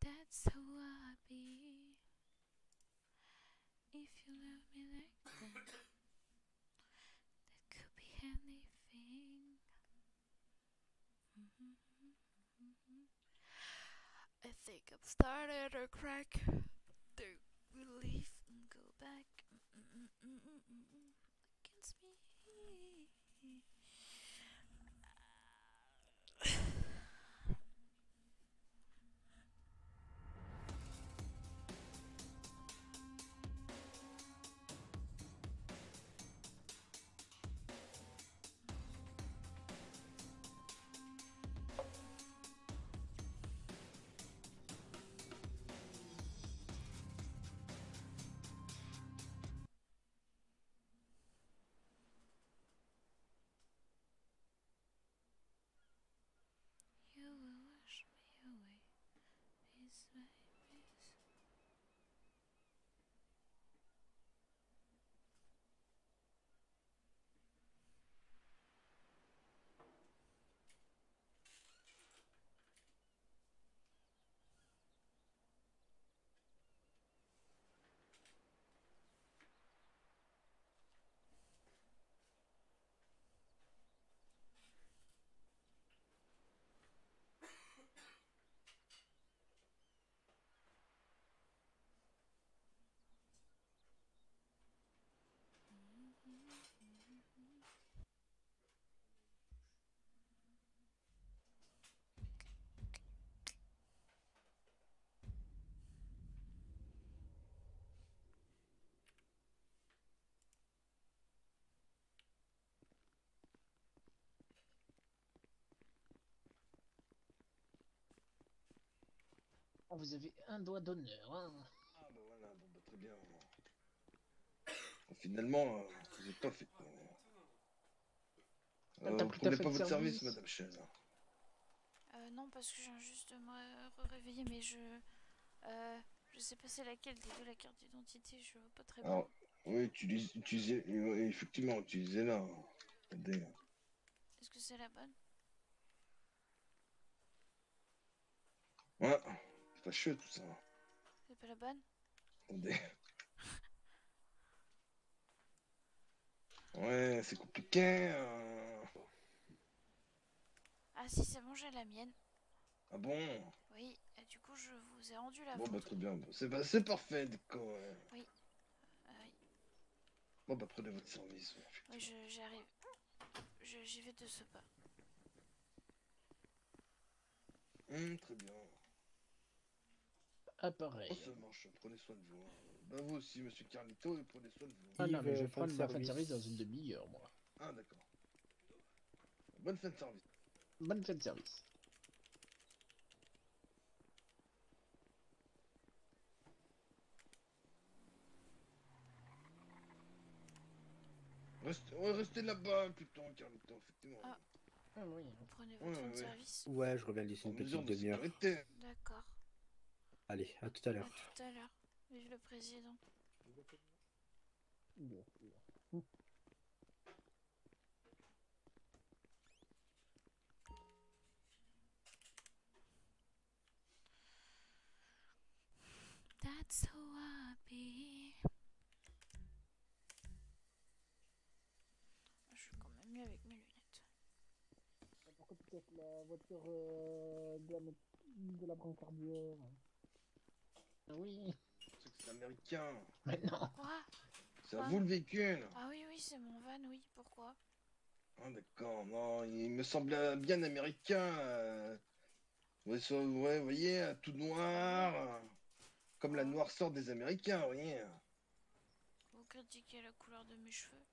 That's how I be. If you love me like that, that could be anything. I think I'm starting to crack. To relief and go back against me. You will wash me away, piece by piece. Oh, vous avez un doigt d'honneur, hein. Ah bah voilà, bon bah très bien. Finalement, vous n'êtes pas fait. T'as Vous pris ta prenez pas fête de votre service, service? Madame Chaise. Non, parce que je viens juste de me réveiller, mais je sais pas c'est laquelle des deux la carte d'identité, je vois pas très bien. Alors, oui, utilisez, oui, effectivement, utilisez-la. Attendez. Est-ce que c'est la bonne? Ouais, c'est fâcheux tout ça. C'est pas la bonne? Attendez. Ouais, c'est compliqué. Ah si, c'est bon, j'ai la mienne. Ah bon? Oui, et du coup, je vous ai rendu la Bon bah vôtre. très bien. C'est parfait, d'accord. Ouais. Oui, oui, Bon bah prenez votre service, ouais, oui, effectivement. j'y arrive. J'y vais de ce pas. Très bien. Ah, Oh, pareil. ça marche, prenez soin de vous, hein. Bah vous aussi, monsieur Carlito, et prenez soin de vous. Ah non, mais je vais Fin de prendre ma fin de service dans une service. demi-heure, moi. Ah d'accord. Bonne fin de service. Bonne fin de service. Ouais, restez là-bas plutôt, Carlito, effectivement. Ah, Ah oui. vous prenez Ouais, votre fin ouais, de ouais. service? Ouais, je reviens d'ici En une mesure petite de demi-heure. sécurité. D'accord. Allez, à tout à À l'heure. tout à l'heure. Vive le président. Bien sûr. That's how I be. Je suis quand même mieux avec mes lunettes. Pourquoi tu casses la voiture de la brancardière? Ah oui. C'est que c'est américain. Mais non. Quoi? C'est à Quoi? vous le véhicule. Ah oui, oui, c'est mon van, oui. Pourquoi? Ah d'accord, non, il me semblait bien américain. Ouais, ouais, vous voyez, tout noir. Comme la Oh, noirceur des Américains, vous voyez. vous critiquez la couleur de mes cheveux?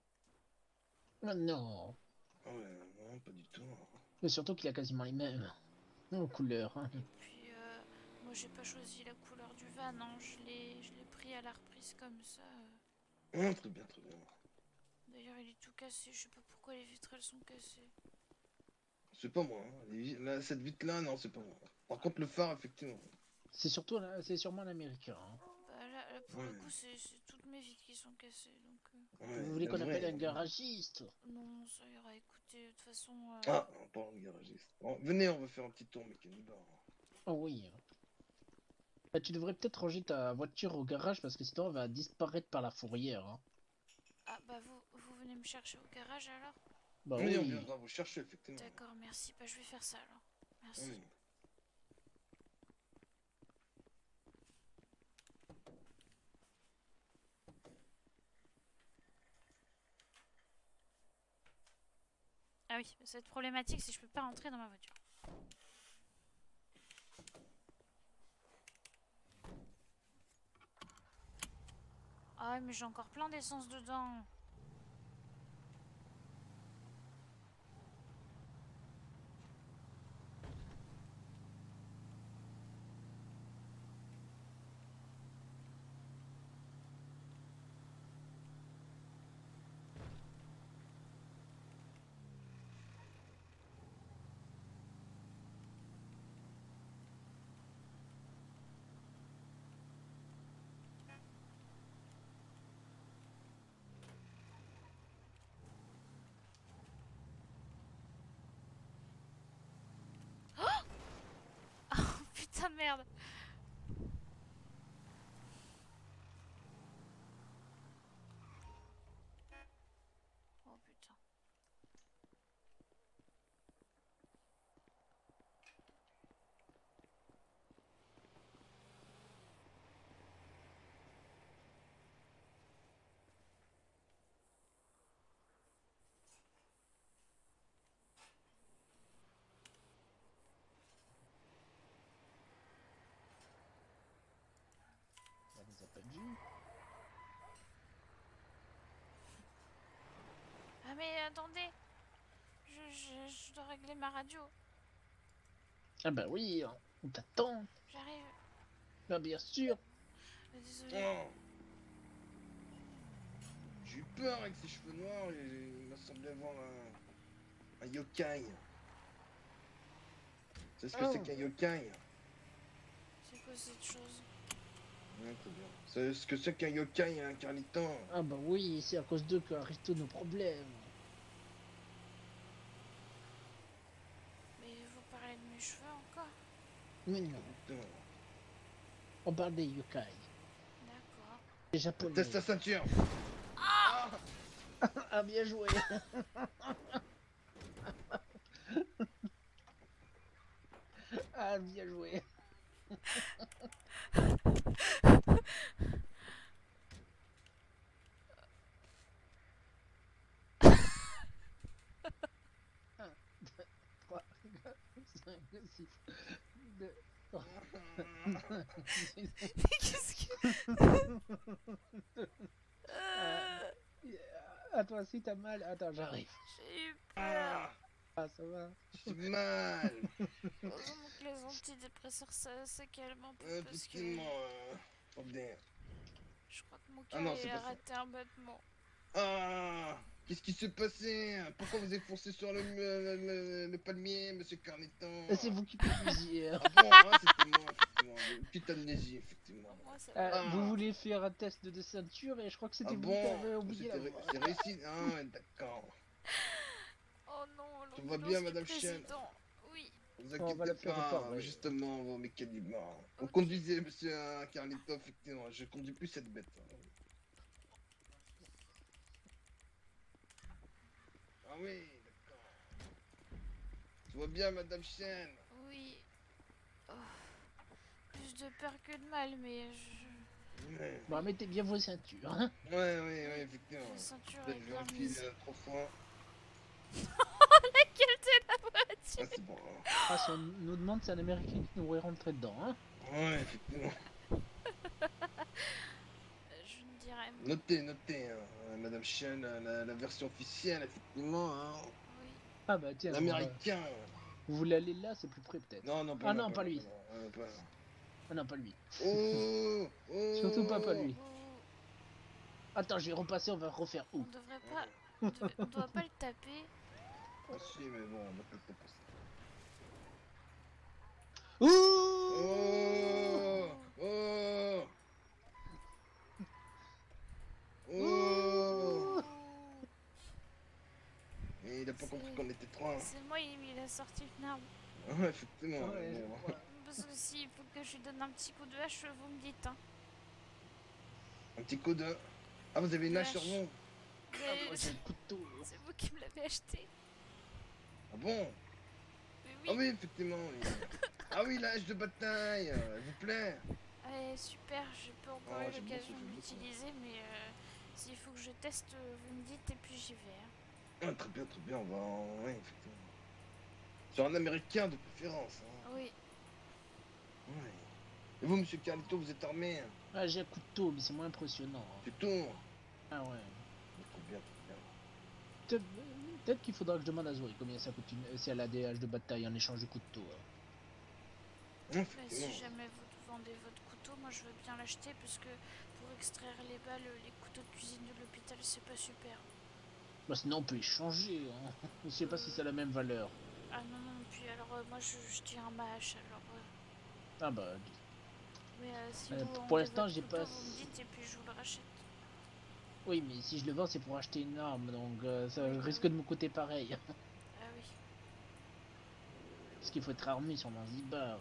Mais non. Ah ouais, non, pas du tout. Mais surtout qu'il a quasiment les mêmes couleurs, hein. Et puis, moi j'ai pas choisi la couleur du van, hein. Je l'ai pris à la reprise comme ça. Très bien, très bien. D'ailleurs, il est tout cassé. Je sais pas pourquoi les vitres elles sont cassées. C'est pas moi, hein. Là, cette vitre-là, non, c'est pas moi. Par contre, le phare, effectivement. C'est sûrement l'américain, hein. Bah là, pour le Ouais, coup, c'est toutes mes vitres qui sont cassées. Donc, Vous ouais, voulez la qu'on appelle vraie, un hein. garagiste? non, ça ira. Écoutez, de toute façon, Ah, en parlant de garagiste. Bon, venez, on va faire un petit tour mécanique. Oh oui. Bah, tu devrais peut-être ranger ta voiture au garage parce que sinon elle va disparaître par la fourrière. Hein. Ah bah vous venez me chercher au garage alors? Bah Oui, on oui. viendra vous chercher, effectivement. D'accord, merci. Bah je vais faire ça alors. Merci. Oui. Ah oui, ça va être problématique si je peux pas rentrer dans ma voiture. Ah ouais, mais j'ai encore plein d'essence dedans. Oh putain de merde. Oh putain. On les a pas vus. Ah mais attendez. Je dois régler ma radio. Ah bah oui, hein, on t'attend. J'arrive. Bah bien sûr. Désolé. Oh. J'ai eu peur avec ses cheveux noirs et il m'a semblé avoir un yokai. C'est ce que c'est Oh. qu'un yokai? C'est quoi cette chose? Ouais, très bien. C'est ce que c'est qu'un yokai, un Carliton. Ah bah oui, c'est à cause d'eux qu'arrivent tous nos problèmes. Mais vous parlez de mes cheveux encore? Mais non, on parle des yokai. D'accord. Les japonais. Teste ta ceinture. Ah. Ah bien joué. Ah bien joué. Un, deux, trois, quatre, cinq, six, deux, trois, six. Mais qu'est-ce que... À toi aussi t'as mal. Attends, j'arrive. J'ai eu peur. Ah. Ah ça va. J'ai mal. Heureusement que les antidépresseurs ça calme un peu parce que Effectivement. Attendez. je crois que mon Ah cœur non, il c'est a pas ça. raté un battement. Ah. Qu'est-ce qui s'est passé? Pourquoi vous avez foncé sur le palmier, monsieur Carliton? C'est vous qui conduisiez. Ah bon, hein, c'était moi, effectivement. Une petite amnésie, effectivement. Moi ça va. Ah. Vous voulez faire un test de ceinture et je crois que c'était Ah vous bon? qui avez oublié la voix. C'est réussi? Ah, ouais, d'accord. Oh non, Tout va l'ambulance bien, du madame Chienne? président. Oui. Ne vous On va la inquiétez faire pas, réparer. justement, vos mécanismes. Vous Ok. conduisez, monsieur Carlito, effectivement. Je conduis plus cette bête. Ah oui, d'accord. Tout va bien, madame Chienne? Oui. Oh. Plus de peur que de mal, mais Ouais, Bon, mettez bien vos ceintures. Hein. ouais, effectivement. la ceinture Peut-être est bien vérifier mise. 3 fois. Laquelle c'est la Ah, voiture? c'est bon. Hein. Ah, si on nous demande, c'est un américain qui nous aurait rentré dedans. Hein. Ouais, effectivement. Je ne dirais pas. Notez, hein, madame Chienne, la version officielle, effectivement. Hein. Oui. Ah bah tiens, L'américain. vous voulez aller là, c'est plus près peut-être. Non, non, Ah là, non, pas là, lui. là, pas là. Ah non, pas lui. Oh, oh. Surtout pas lui. Oh, Attends, je vais repasser, on va refaire on où? devrait pas. On doit pas le taper. Ah si, mais bon, on va pas le taper ça. Ouh Oh, oh, oh. Et il a pas compris qu'on était trois. Hein. C'est moi, il a sorti une arme. Ouais, effectivement. Ouais, mais bon. ouais. Parce pense que s'il faut que je lui donne un petit coup de hache, vous me dites. Hein. Un petit coup de... Ah, vous avez une De hache sur hache. vous? Mais Moi j'ai le couteau. c'est vous qui me l'avez acheté. Ah bon? Mais Ah oui. oui, effectivement. Oui. Ah oui, la hache de bataille, elle vous plaît? Allez, super, j'ai pas encore Oh, eu j'aime l'occasion beaucoup, de j'aime beaucoup. l'utiliser, mais s'il faut que je teste, vous me dites et puis j'y vais. Hein. Ah, très bien, on va en... Oui, effectivement. Sur un américain de préférence. Hein. Oui. Ouais. Et vous, monsieur Carlito, vous êtes armé? Ah, j'ai un couteau, mais c'est moins impressionnant. Hein. C'est tout? Ah ouais. Très bien, très bien. Peut-être qu'il faudra que je demande à Zoé combien ça coûte si elle a des haches de bataille en échange de couteau. Hein. Mais Effectivement. si jamais vous vendez votre couteau, moi je veux bien l'acheter parce que pour extraire les balles, les couteaux de cuisine de l'hôpital, c'est pas super. Bah, sinon on peut échanger. Hein. Je sais pas si c'est la même valeur. Ah non, non, puis alors moi je tiens à ma hache alors. Ah bah. Mais si Pour vous vendez l'instant, votre j'ai couteau, pas. vous me dites et puis je vous le rachète. Oui, mais si je le vends, c'est pour acheter une arme, donc ça Oui, bah risque oui. de me coûter pareil. Ah oui. Parce qu'il faut être armé sur Zanzibar. Hein.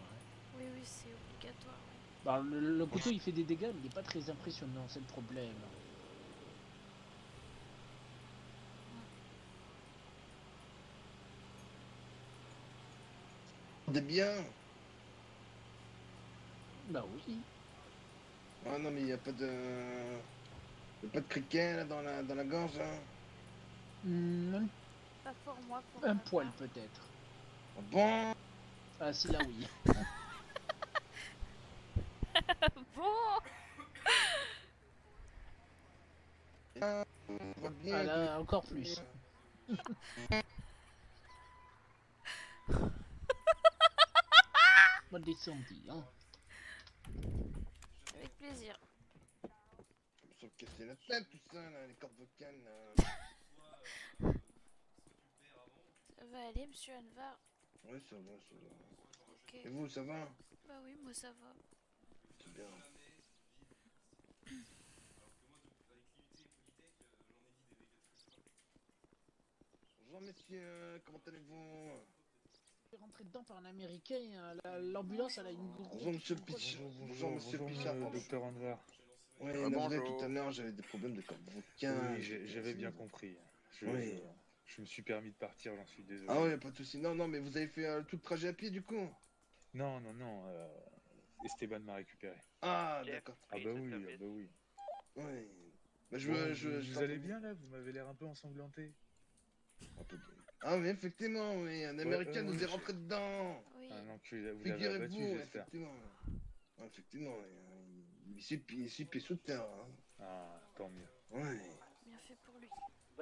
Oui, oui, c'est obligatoire. Oui. Bah, le couteau il fait des dégâts, mais il est pas très impressionnant, c'est le problème. Des biens? Bah oui. Ah non, mais il n'y a pas de... Y a pas de criquet là dans la gorge hein? Hmm, Pas pour moi, pour un ma poil part. peut-être. Ah bon? Ah si là oui. Bon. Ah, on voit bien Ah que- là encore plus. Moi descendis, hein. Avec plaisir. Ça me casser la tête tout ça là, les cordes vocales là. Ça va aller, monsieur Anvar? Ouais, ça va, ça va. Ok. Et vous, ça va? Bah oui, moi ça va. C'est bien. Bonjour messieurs, comment allez-vous? Je suis rentré dedans par un américain, hein. L'ambulance elle a une grosse. Bonjour monsieur Pichard. Bonjour monsieur Pichard, pardon. docteur Anvar. Ouais, navré, Bonjour. tout à l'heure j'avais des problèmes de cordes vocales. Oui, j'avais bien compris. Oui. Je me suis permis de partir, j'en suis désolé. Ah ouais, pas de soucis. Non, non, mais vous avez fait tout le trajet à pied du coup? Non, Esteban m'a récupéré. Ah, Jeff. d'accord. Ah bah oui, ah bah oui. Ouais. Bah, Vous allez bien là? Vous m'avez l'air un peu ensanglanté. Un peu de- Ah mais effectivement, oui, un américain nous est rentré dedans. Oui. Un enculé, vous l'avez abattu, Figurez-vous, j'espère. effectivement. Ouais, effectivement, il suit pieds sous terre. Hein. Ah, tant mieux. Ouais. Bien fait pour lui.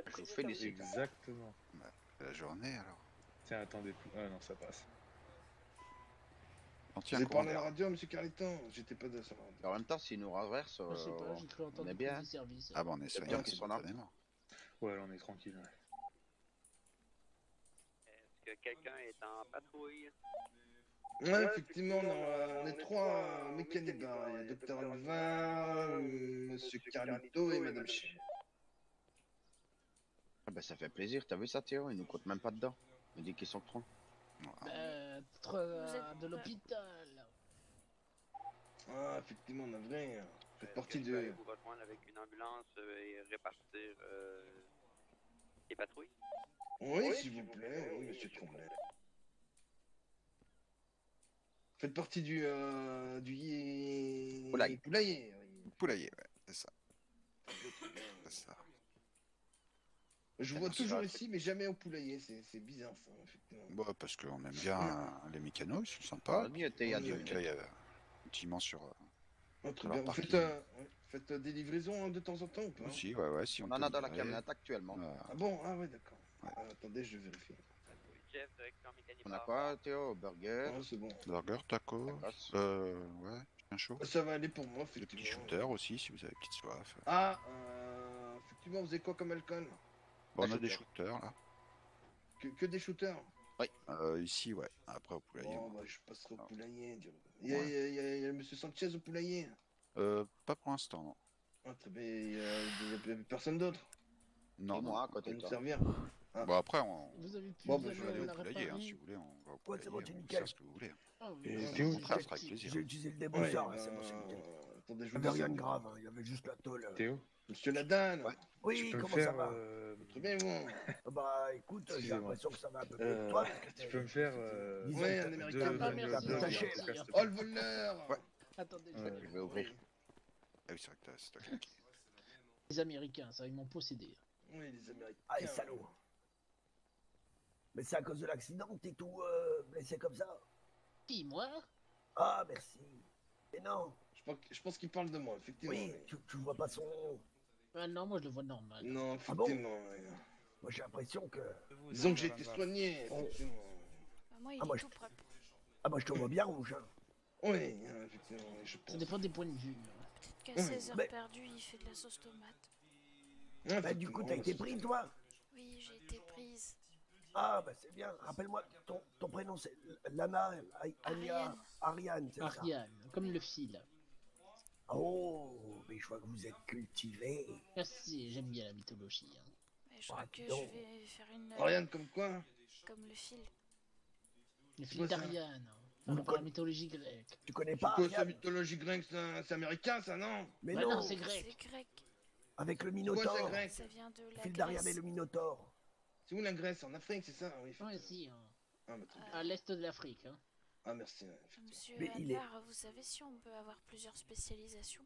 Je vous félicite. Exactement. La journée alors. Tiens, attendez. Ah non, ça passe. On Vous tient avez courant parlé à la d'air. radio, monsieur Carleton? J'étais pas de ça. En même temps, s'ils nous renversent, Je sais pas, j'ai cru entendre est une bien. prise de service. Ah bon, on est C'est soignants bien qui qu'ils sont sont là. là. Ouais, là, on est tranquille. Ouais. Est-ce que quelqu'un est en patrouille? Ouais, effectivement, on est trois mécaniques. Il y a Docteur Alvin, monsieur Carlito et madame Ch. Ah bah ça fait plaisir, t'as vu ça Théo? Ils nous comptent même pas dedans. Il dit qu'ils sont trop. De l'hôpital. Ah, effectivement, on a vrai. Faites partie Est-ce que je peux aller de... vous rejoindre avec une ambulance et répartir les patrouilles? Oui, s'il vous plaît, oui, monsieur Tremblay. Faites partie du Poulailler. Poulailler, oui. Poulailler, ouais, c'est ça. C'est ça. Je vous vois toujours ici, mais jamais au poulailler. C'est bizarre, ça, effectivement. Bon, parce qu'on aime bien les mécanos, ils sont sympas. Ah, Il y a Oui, effectivement sur Ah, très Alors, bien. Vous parking. faites des livraisons hein, de temps en temps ou pas? aussi, ouais, si on On peut en a dans la livrer. camionnette actuellement. Ah bon? Ah ouais, d'accord. Ouais. Ah, attendez, je vérifie. Jeff, direction mécanique. On a quoi Théo? Burger, Ah, c'est bon. burger, taco, Tacos. ouais, bien chaud. Ça va aller pour moi, Des petits effectivement. shooters aussi, si vous avez petite soif. Ah, effectivement, vous avez quoi comme alcool? Bon, on a shooter. des shooters là. Que des shooters? Ici, ouais. Après au poulailler. Bon, moi. bah, je passerai au Ah. poulailler. Il y a monsieur Sanchez au poulailler. Pas pour l'instant, non. Ah, très bien. Il y a personne d'autre Non, Et non. moi, à pour côté de nous toi. servir. Bon, après, on Vous avez pu Bon, bah, peut je aller au la poulailler, hein, réparer. si vous voulez. On va au Ouais, c'est bon, poulailler, t'es on nickel. sert ce que vous voulez. Oh, Et oui, t'es où? Ça sera avec plaisir. J'ai utilisé le débousseur, Ouais, là, c'est bon, c'est nickel. attendez, je Il vous n'y avait dis rien ça. de grave, hein, il y avait juste la tôle. Théo, Monsieur Ladan. Ouais. tu Oui, peux me comment ça faire. va Très bien, moi. Bah écoute, j'ai Excusez-moi. l'impression que ça va un peu mieux que toi, parce que Tu peux me faire. disons Ouais, que un t'as- américain. Ah, t'as merci, un peu c'est taché, gentil, là. hein. Oh, le voleur. Ouais. Attendez, Ouais. Je vais ouvrir. Ah oui, c'est vrai que c'est toi qui l'as. les Américains, ça, ils m'ont possédé. Oui, les Américains. Ah, les salauds. Mais c'est à cause de l'accident que t'es tout blessé comme ça? Qui, moi? Ah, merci. Et non, Je pense qu'il parle de moi, effectivement. oui, oui. tu vois pas son nom. Ah non, moi je le vois normal. Non, Ah bon effectivement. oui. Moi j'ai l'impression que... Disons que j'ai été soigné, Oh. effectivement. Bah, moi, il Ah, moi, est je- tout propre. Ah, moi je te vois bien rouge. Hein. Oui, effectivement, oui, je Ça pense. dépend des points de vue. Peut-être qu'à Ouais. 16 heures Mais- perdues, il fait de la sauce tomate. Bah du coup t'as été pris toi? Oui, j'ai été prise. Ah bah c'est bien. Rappelle-moi, ton prénom c'est Lana, Anya, Ariane, c'est ça? Ariane, comme le fil. Oh, mais je vois que vous êtes cultivé. Merci, j'aime bien la mythologie. Hein. Mais je Ah, crois dis que je donc. vais faire une... Ariane, comme quoi? Comme le fil. Le C'est fil quoi ça? d'Ariane. Vous Enfin, par la conna- mythologie grecque. Tu connais C'est pas quoi ça, Ariane? mythologie grecque? C'est américain, ça, non? Mais Bah non, non, c'est grec. C'est grec. avec le C'est quoi, c'est Minotaure. grec? Ça vient de Le la fil d'Ariane et Grèce. le Minotaure. C'est où la Grèce? En Afrique, c'est ça? Oui, Ouais, effectivement. si, hein. Ah, bah, très bien. À l'est de l'Afrique. Hein. Ah, merci. Ouais, effectivement. Monsieur Mais il est- Advar, vous savez si on peut avoir plusieurs spécialisations?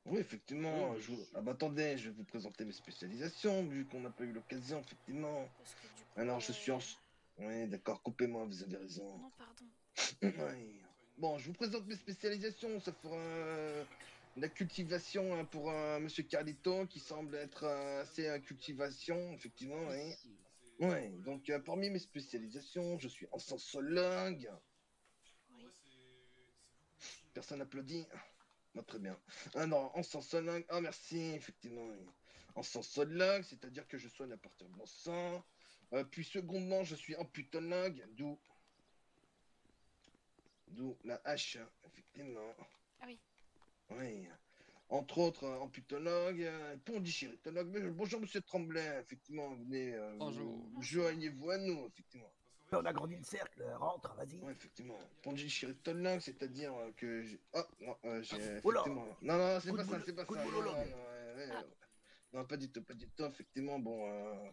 Oui, effectivement. Oui. Ah, bah, attendez, je vais vous présenter mes spécialisations, vu qu'on n'a pas eu l'occasion, effectivement. Parce que du coup... Alors, je suis en... Oui, d'accord, coupez-moi, vous avez raison. Non, pardon. Oui. Bon, je vous présente mes spécialisations. Ça fera la cultivation hein, pour Monsieur Carlito, qui semble être assez cultivation, effectivement. Oui. Ici. Ouais, donc parmi mes spécialisations, je suis encensologue. Oui. Personne applaudit. Bah, très bien. Ah non, encensologue. Ah merci, effectivement. Oui. Encensologue, c'est-à-dire que je soigne à partir de mon sang. Puis secondement, je suis amputologue, d'où la hache, effectivement. Ah oui. Oui. Entre autres, amputologue, pondichéritologue. Mais bonjour, monsieur Tremblay, effectivement, venez. Bonjour. Joignez-vous à nous, effectivement. On a grandi le cercle, rentre, vas-y. Ouais, effectivement. Pondichéritologue, c'est-à-dire que j'ai. Oh, non, j'ai. Oula. Effectivement. Non, non, c'est Coup de pas ça, boule- c'est pas coup de ça. Non, boulologue. non, non, pas du tout, pas du tout. Effectivement, bon.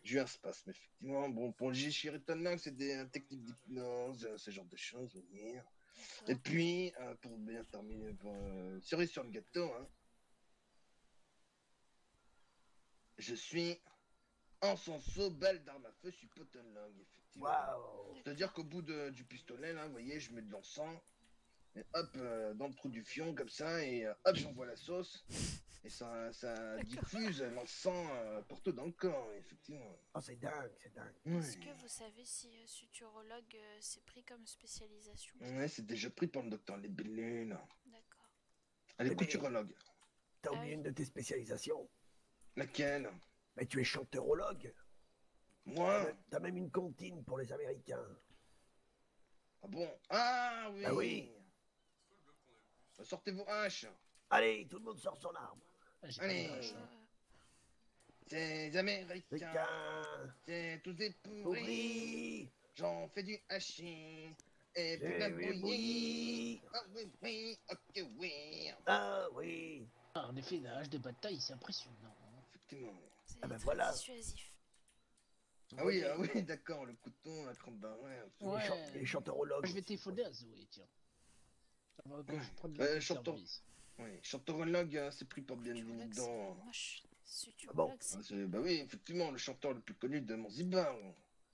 J'ai eu un spasme, effectivement. Bon, pondichéritologue, c'est des techniques d'hypnose, ce genre de choses, vous voyez. Et puis, pour bien terminer, pour cerise sur le gâteau, hein, je suis encenso, balle d'arme à feu, je suis potologue, effectivement. Waouh. C'est-à-dire qu'au bout du pistolet, là, vous voyez, je mets de l'encens, et hop, dans le trou du fion, comme ça, et hop, j'envoie la sauce, et ça diffuse l'encens partout dans le corps, effectivement. Oh, c'est dingue, c'est dingue. Est-ce que vous savez si suturologue c'est pris comme spécialisation? Ouais, c'est déjà pris par le docteur Libellule. D'accord. Elle est Mais- couturologue. T'as Ah oublié oui. une de tes spécialisations. Laquelle? Mais tu es chanteurologue. Moi? T'as même une comptine pour les Américains. Ah bon? Ah oui! Bah oui. Bah, sortez vos haches! Allez, tout le monde sort son arme. Ah, j'ai pas Allez. de vache, hein. Ces Américains, Pékin, c'est tous des pourris. pourri, J'en fais du hachis et puis j'ai la vu bouillie. bouillie. Ah oui, oui, ok, oui. Ah oui. Ah, en effet, la hache de bataille, c'est impressionnant. Effectivement. C'est Ah ben très voilà. dissuasif. Ah oui, d'accord, le couteau, la crampe d'un ouais. absolument. Ouais. Les chanteurologues. Je vais aussi. téléphoner à Zoé, tiens. Ça va que je prenne Ouais, le chanteur. service. Oui, chanteurologue, c'est pris pour bien Suturologue, évident. c'est moche. bon Suturologue, c'est... Bah oui, effectivement, le chanteur le plus connu de Zanzibar.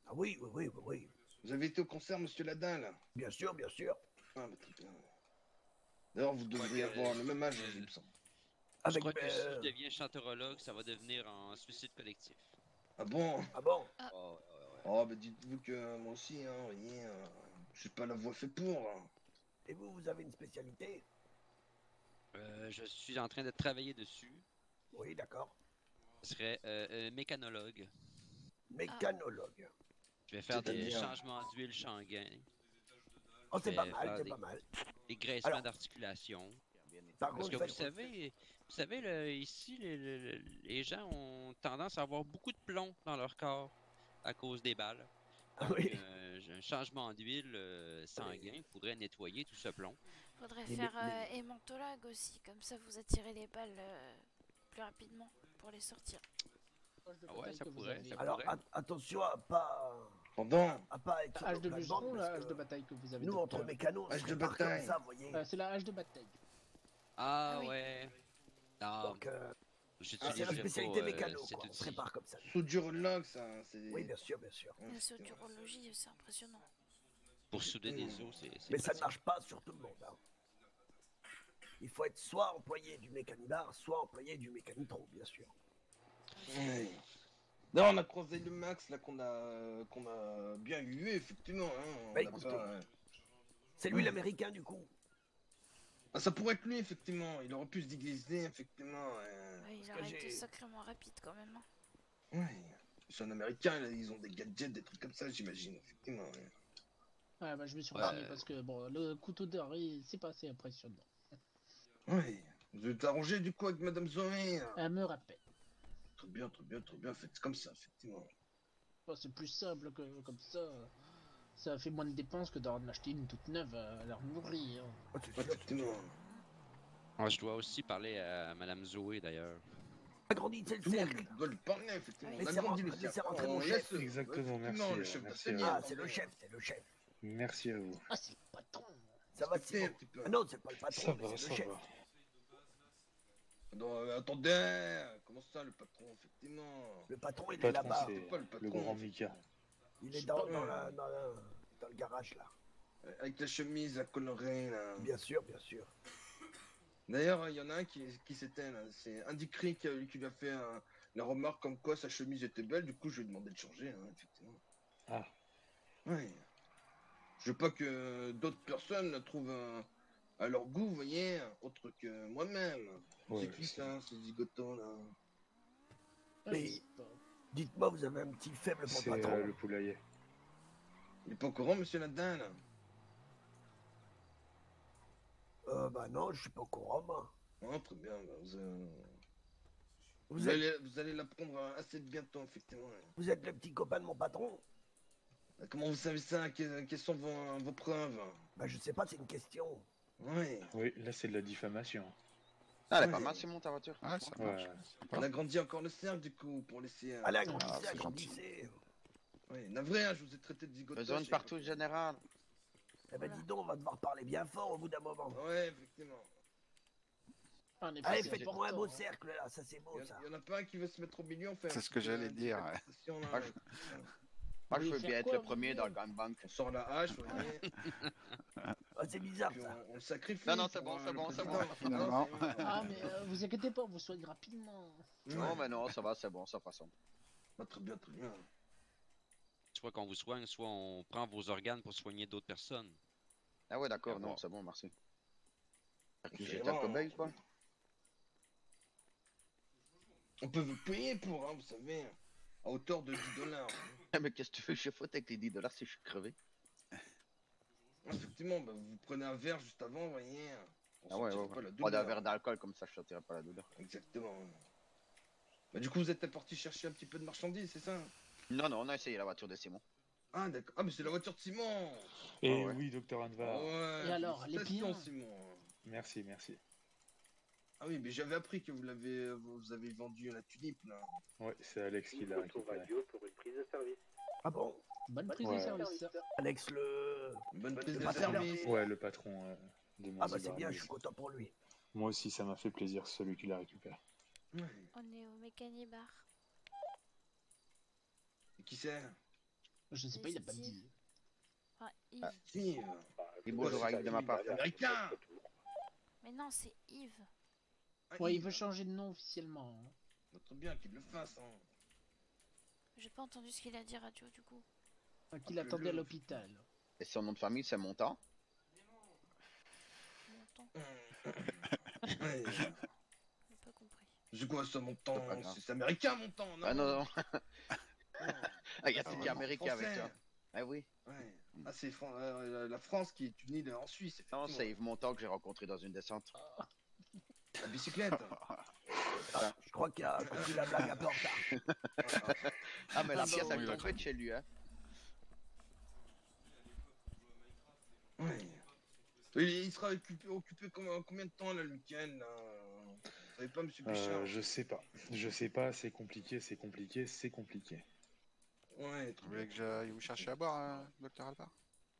Ah oui, oui, oui, oui, oui. Vous avez été au concert, monsieur Ladin, Bien sûr, bien sûr. Ah, bah très bien. D'ailleurs, vous devriez avoir le même âge, il me semble. Je Avec crois que si euh, je deviens chanteurologue, ça va devenir un suicide collectif. Ah bon? Ah bon. Oh, ouais. Oh, bah dites-vous que moi aussi, hein, vous voyez, j'ai pas la voix fait pour. Hein. Et vous avez une spécialité? Je suis en train de travailler dessus. Oui, d'accord. Ce serait mécanologue. Mécanologue. Je vais faire des C'est-à-dire? changements d'huile sanguin, Oh, c'est Mais pas mal, faire c'est des- pas mal. des graissements Alors, d'articulation. Par Parce contre, que faites- vous savez ici, les gens ont tendance à avoir beaucoup de plomb dans leur corps à cause des balles. Ah Donc, oui. un changement d'huile sanguin, il faudrait nettoyer tout ce plomb. Faudrait Mais- faire mais- hémantologue aussi, comme ça vous attirez les balles plus rapidement pour les sortir. Hache de Ah ouais, bataille ça que vous pourrait, avez. ça Alors, attention à pas... Pendant. À pas être sur Hache nos de plates-bandes, bûcheron, parce la hache que de bataille que vous avez. Nous, entre docteur. mécanos, on Hache se de prépare comme bataille. ça, vous voyez. C'est la hache de bataille. Ah oui. ouais. Non, Donc, c'est j'utiliserais la spécialité pas mécano, cet quoi. On se outil. prépare comme ça. Soudurologue, ça. C'est... Oui, bien sûr, bien sûr. Ouais, La effectivement. soudurologie, c'est impressionnant. Pour souder des os, c'est Mais ça ne pratique. marche pas sur tout le monde. Hein. Il faut être soit employé du mécanibar, soit employé du mécanitro, bien sûr. Ouais. Non, on a croisé le Max là qu'on a bien hué, effectivement. Hein. On Bah, a écoutez. pas- C'est lui l'américain, du coup. Ah, ça pourrait être lui, effectivement. Il aurait pu se déguiser, effectivement. Ouais, il que aurait été j'ai- sacrément rapide quand même. Hein. Ouais. Ils sont américains, là, ils ont des gadgets, des trucs comme ça, j'imagine, effectivement. Ouais. Ouais, bah je me suis Ouais. renseigné parce que bon, le couteau d'arrêt, c'est pas assez impressionnant. Ouais. Vous êtes arrangé du coup avec Madame Zoé. Hein. Elle me rappelle. Très bien, très bien, très bien. Faites comme ça, effectivement. Bon, c'est plus simple que comme ça. Ça fait moins de dépenses que d'en acheter une toute neuve à leur nourrir. Oh, c'est Ouais, sûr. effectivement. Ah, je dois aussi parler à Madame Zoé d'ailleurs. Agrandissez le Tout le monde cercle. doit le parler, effectivement. Oui. On agrandit le Laissez cercle. rentrer mon On chef. laisse, Exactement, effectivement, merci, le chef merci. d'atelier. Ah, c'est le chef, c'est le chef. Merci à vous. Ah, c'est le patron. Ça va, Respectez un Simon? petit peu. Ah non, c'est pas le Ça patron, mais va, c'est ça le chef. va. Non, attendez. Comment ça, le patron, effectivement? Le patron, il est Patron, là-bas. c'est pas le patron, le grand effectivement. Mika. Il est Je dans, sais dans, pas. dans le garage, là. Avec la chemise à colorée, là. Bien sûr, bien sûr. D'ailleurs, il y en a un qui s'éteint, là. C'est Andy Crick qui lui a fait la remarque comme quoi sa chemise était belle. Du coup, je lui ai demandé de changer, hein, effectivement. Ah, Ouais. Je veux pas que d'autres personnes la trouvent à leur goût, vous voyez, autre que moi-même. ouais, C'est qui ça, ce zigoto là? Ah, Mais- je sais pas. Dites-moi, vous avez un petit faible pour le c'est patron. le poulailler. Il est pas au courant, monsieur Nadin, là? Bah non, je suis pas au courant, moi. Oh, très bien, bah, Vous êtes, vous allez l'apprendre assez bientôt, effectivement. Ouais. vous êtes le petit copain de mon patron? Comment vous savez ça? Quelles sont vos preuves? Bah je sais pas, c'est une question. Ouais. Oui, là c'est de la diffamation. Ah, elle est Ouais. pas mal, Simon, ta voiture. Ah, ça marche. Ouais. On a grandi encore le cercle, du coup, pour laisser... Allez, Ah, agrandissez, c'est agrandissez. Ouais, navré, hein, je vous ai traité de zigoto. Besoin de j'ai- partout, général. Eh ben dis donc, on va devoir parler bien fort au bout d'un moment. Ouais, effectivement. En effet, Allez, c'est faites-moi un important, beau hein. cercle, là, ça c'est beau, ça. Il y en a pas un qui veut se mettre au milieu, en fait. C'est ce que j'allais dire, ouais. Ah, Moi, je voulez veux faire bien être quoi, le vous premier voulez dans le gangbang. On sort la hache, vous voyez, Ah, c'est bizarre, puis ça. on le sacrifie. Non, non, c'est pour, bon, c'est le bon, c'est président. bon. Finalement. Non, c'est bon. Ah, mais vous inquiétez pas, vous soignez rapidement. Non, mais non, ça va, c'est bon, ça façon. Ah, très bien, très bien. Soit qu'on vous soigne, soit on prend vos organes pour soigner d'autres personnes. Ah ouais, d'accord, Ah non, bon. c'est bon, merci. Fait que C'est j'étais un bon. cobaye, quoi. On peut vous payer pour, hein, vous savez, à hauteur de 10$. Mais qu'est-ce que tu fais, je faute avec les 10$ si je suis crevé? Effectivement, bah, vous prenez un verre juste avant, vous voyez. Ah ouais, sentira ouais, pas ouais. la Pas d'un douleur. verre d'alcool, comme ça je sentirais pas la douleur. Exactement. Bah, du coup, vous êtes parti chercher un petit peu de marchandises, c'est ça? Non, non, on a essayé la voiture de Simon. Ah, d'accord. Ah, mais c'est la voiture de Simon! Et Ah ouais. oui, docteur Ah Anvar. ouais, Et alors, les félicitations, pions Simon. Merci, merci. Ah oui, mais j'avais appris que vous avez vendu la tulipe, là. Ouais, c'est Alex qui l'a récupéré. Ah bon? Bonne prise Ouais. de service. Alex le... Une bonne prise Le de patron. service. Ouais, le patron de mon Ah bah c'est cigar bien, je Louise. suis content pour lui. Moi aussi, ça m'a fait plaisir, celui qui l'a récupéré. Ouais. On est au mécanibar. Et qui c'est? Je sais pas, il a pas Steve. dit. Enfin, Yves. Ah. Steve. Et bonjour à Yves de ma part. Américain! Mais non, c'est Yves. Ah, Ouais, il Yves. veut changer de nom officiellement. hein. Bah, très bien qu'il le fasse, hein. J'ai pas entendu ce qu'il a dit radio du coup. Qu'il attendait à l'hôpital. Et son nom de famille, c'est Montant. Longtemps, Ouais. j'ai pas compris. C'est quoi ça, mon C'est pas temps? grave. C'est américain, mon temps, non? Ah non, non. Non. Ah, il y a Ah, tout qui ouais, est américain avec français. toi. Ah oui. Ouais. Ah, c'est la France qui est unie en Suisse, Non, effectivement. c'est Yves Montant que j'ai rencontré dans une descente. La bicyclette. Ah, je crois qu'il a compris la blague un peu en retard. Ah, mais la Ah, pièce, bon, elle oui, est tombée de chez lui, hein. Il sera occupé combien de temps là, le week-end là? Vous savez pas, monsieur Pichard? Je sais pas. Je sais pas, c'est compliqué, c'est compliqué, c'est compliqué. Ouais, Vous voulez que j'aille vous chercher à boire, docteur Alvar?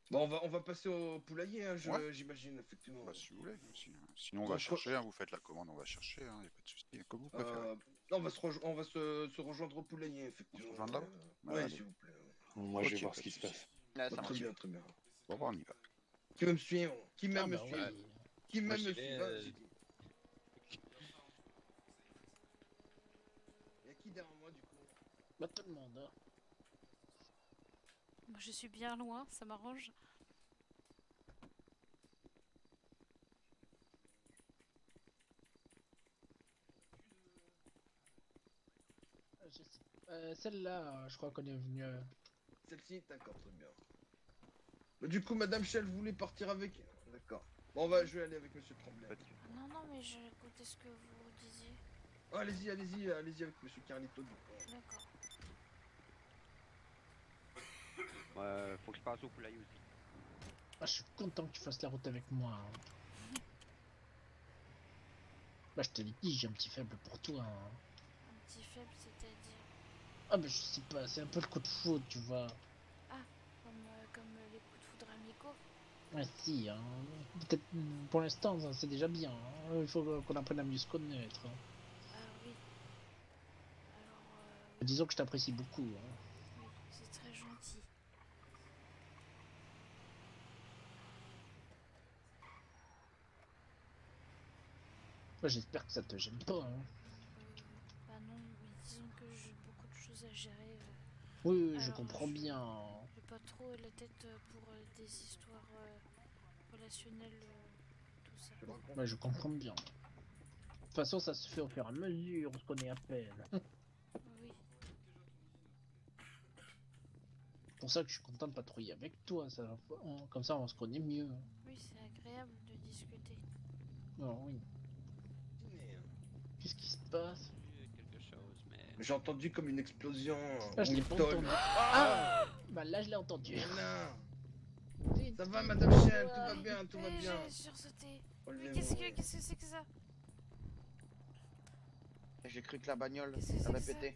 Bon, on va passer au poulailler, hein, Ouais. j'imagine, effectivement. Bah, si vous voulez. Sinon, on va chercher, hein, vous faites la commande, on va chercher, hein, y a pas de souci. Comme vous préférez. Non, on va se rejoindre au poulailler, effectivement. On se rejoindre là-bas? Ouais, Allez. s'il vous plaît. Moi, je vais Ok, voir pas ce de qui se souci. passe. Là, ça Très marche. bien, très bien. Bon, bah, on y va. Qui veut me suivre? Qui Ah même me bah suivre? oui. Qui Moi, même me j'y vais, suivre? Vas-y. Y'a qui derrière moi, du coup? Bah tout le monde, hein. Moi, je suis bien loin, ça m'arrange. Je sais. Celle-là, je crois qu'on est venu. Celle-ci, d'accord, très bien. Bah, du coup, Madame Shell voulait partir avec. D'accord. Bon, je vais aller avec Monsieur Tremblay. Non, non, mais je écoutais ce que vous disiez. Oh, allez-y avec Monsieur Carlito, du coup. D'accord. Faut que je passe au poulailler aussi. Ah, je suis content que tu fasses la route avec moi, hein. Bah, je te l'ai dit, j'ai un petit faible pour toi, hein. Un petit faible, c'est-à-dire... Ah, mais je sais pas, c'est un peu le coup de foudre, tu vois. Comme les coups de foudre amicaux. Ah, si, hein. Peut-être pour l'instant, c'est déjà bien, hein. Il faut qu'on apprenne à mieux se connaître, hein. Ah oui. Alors, Disons que je t'apprécie beaucoup, hein. oui, c'est très gentil. Bah, j'espère que ça te gêne pas, hein. Bah non, mais disons que j'ai beaucoup de choses à gérer. Oui, je Alors, comprends bien. J'ai pas trop la tête pour des histoires relationnelles, tout ça. Ouais, je comprends bien. De toute façon, ça se fait au fur et à mesure, on se connaît à peine. Oui. C'est pour ça que je suis content de patrouiller avec toi, comme ça on se connaît mieux. Oui, c'est agréable de discuter. Oh, oui. Qu'est-ce qui se passe? Quelque chose, mais. J'ai entendu comme une explosion. Ah, je l'ai pas Routon. entendu. Ah Bah là, je l'ai entendu. Non. Ça va, Madame Shell, tout va bien, tout va Oui, bien. j'ai sursauté. Oh, Mais les qu'est-ce mots. que c'est que ça? J'ai cru que la bagnole Qu'est-ce que c'est avait que ça? pété.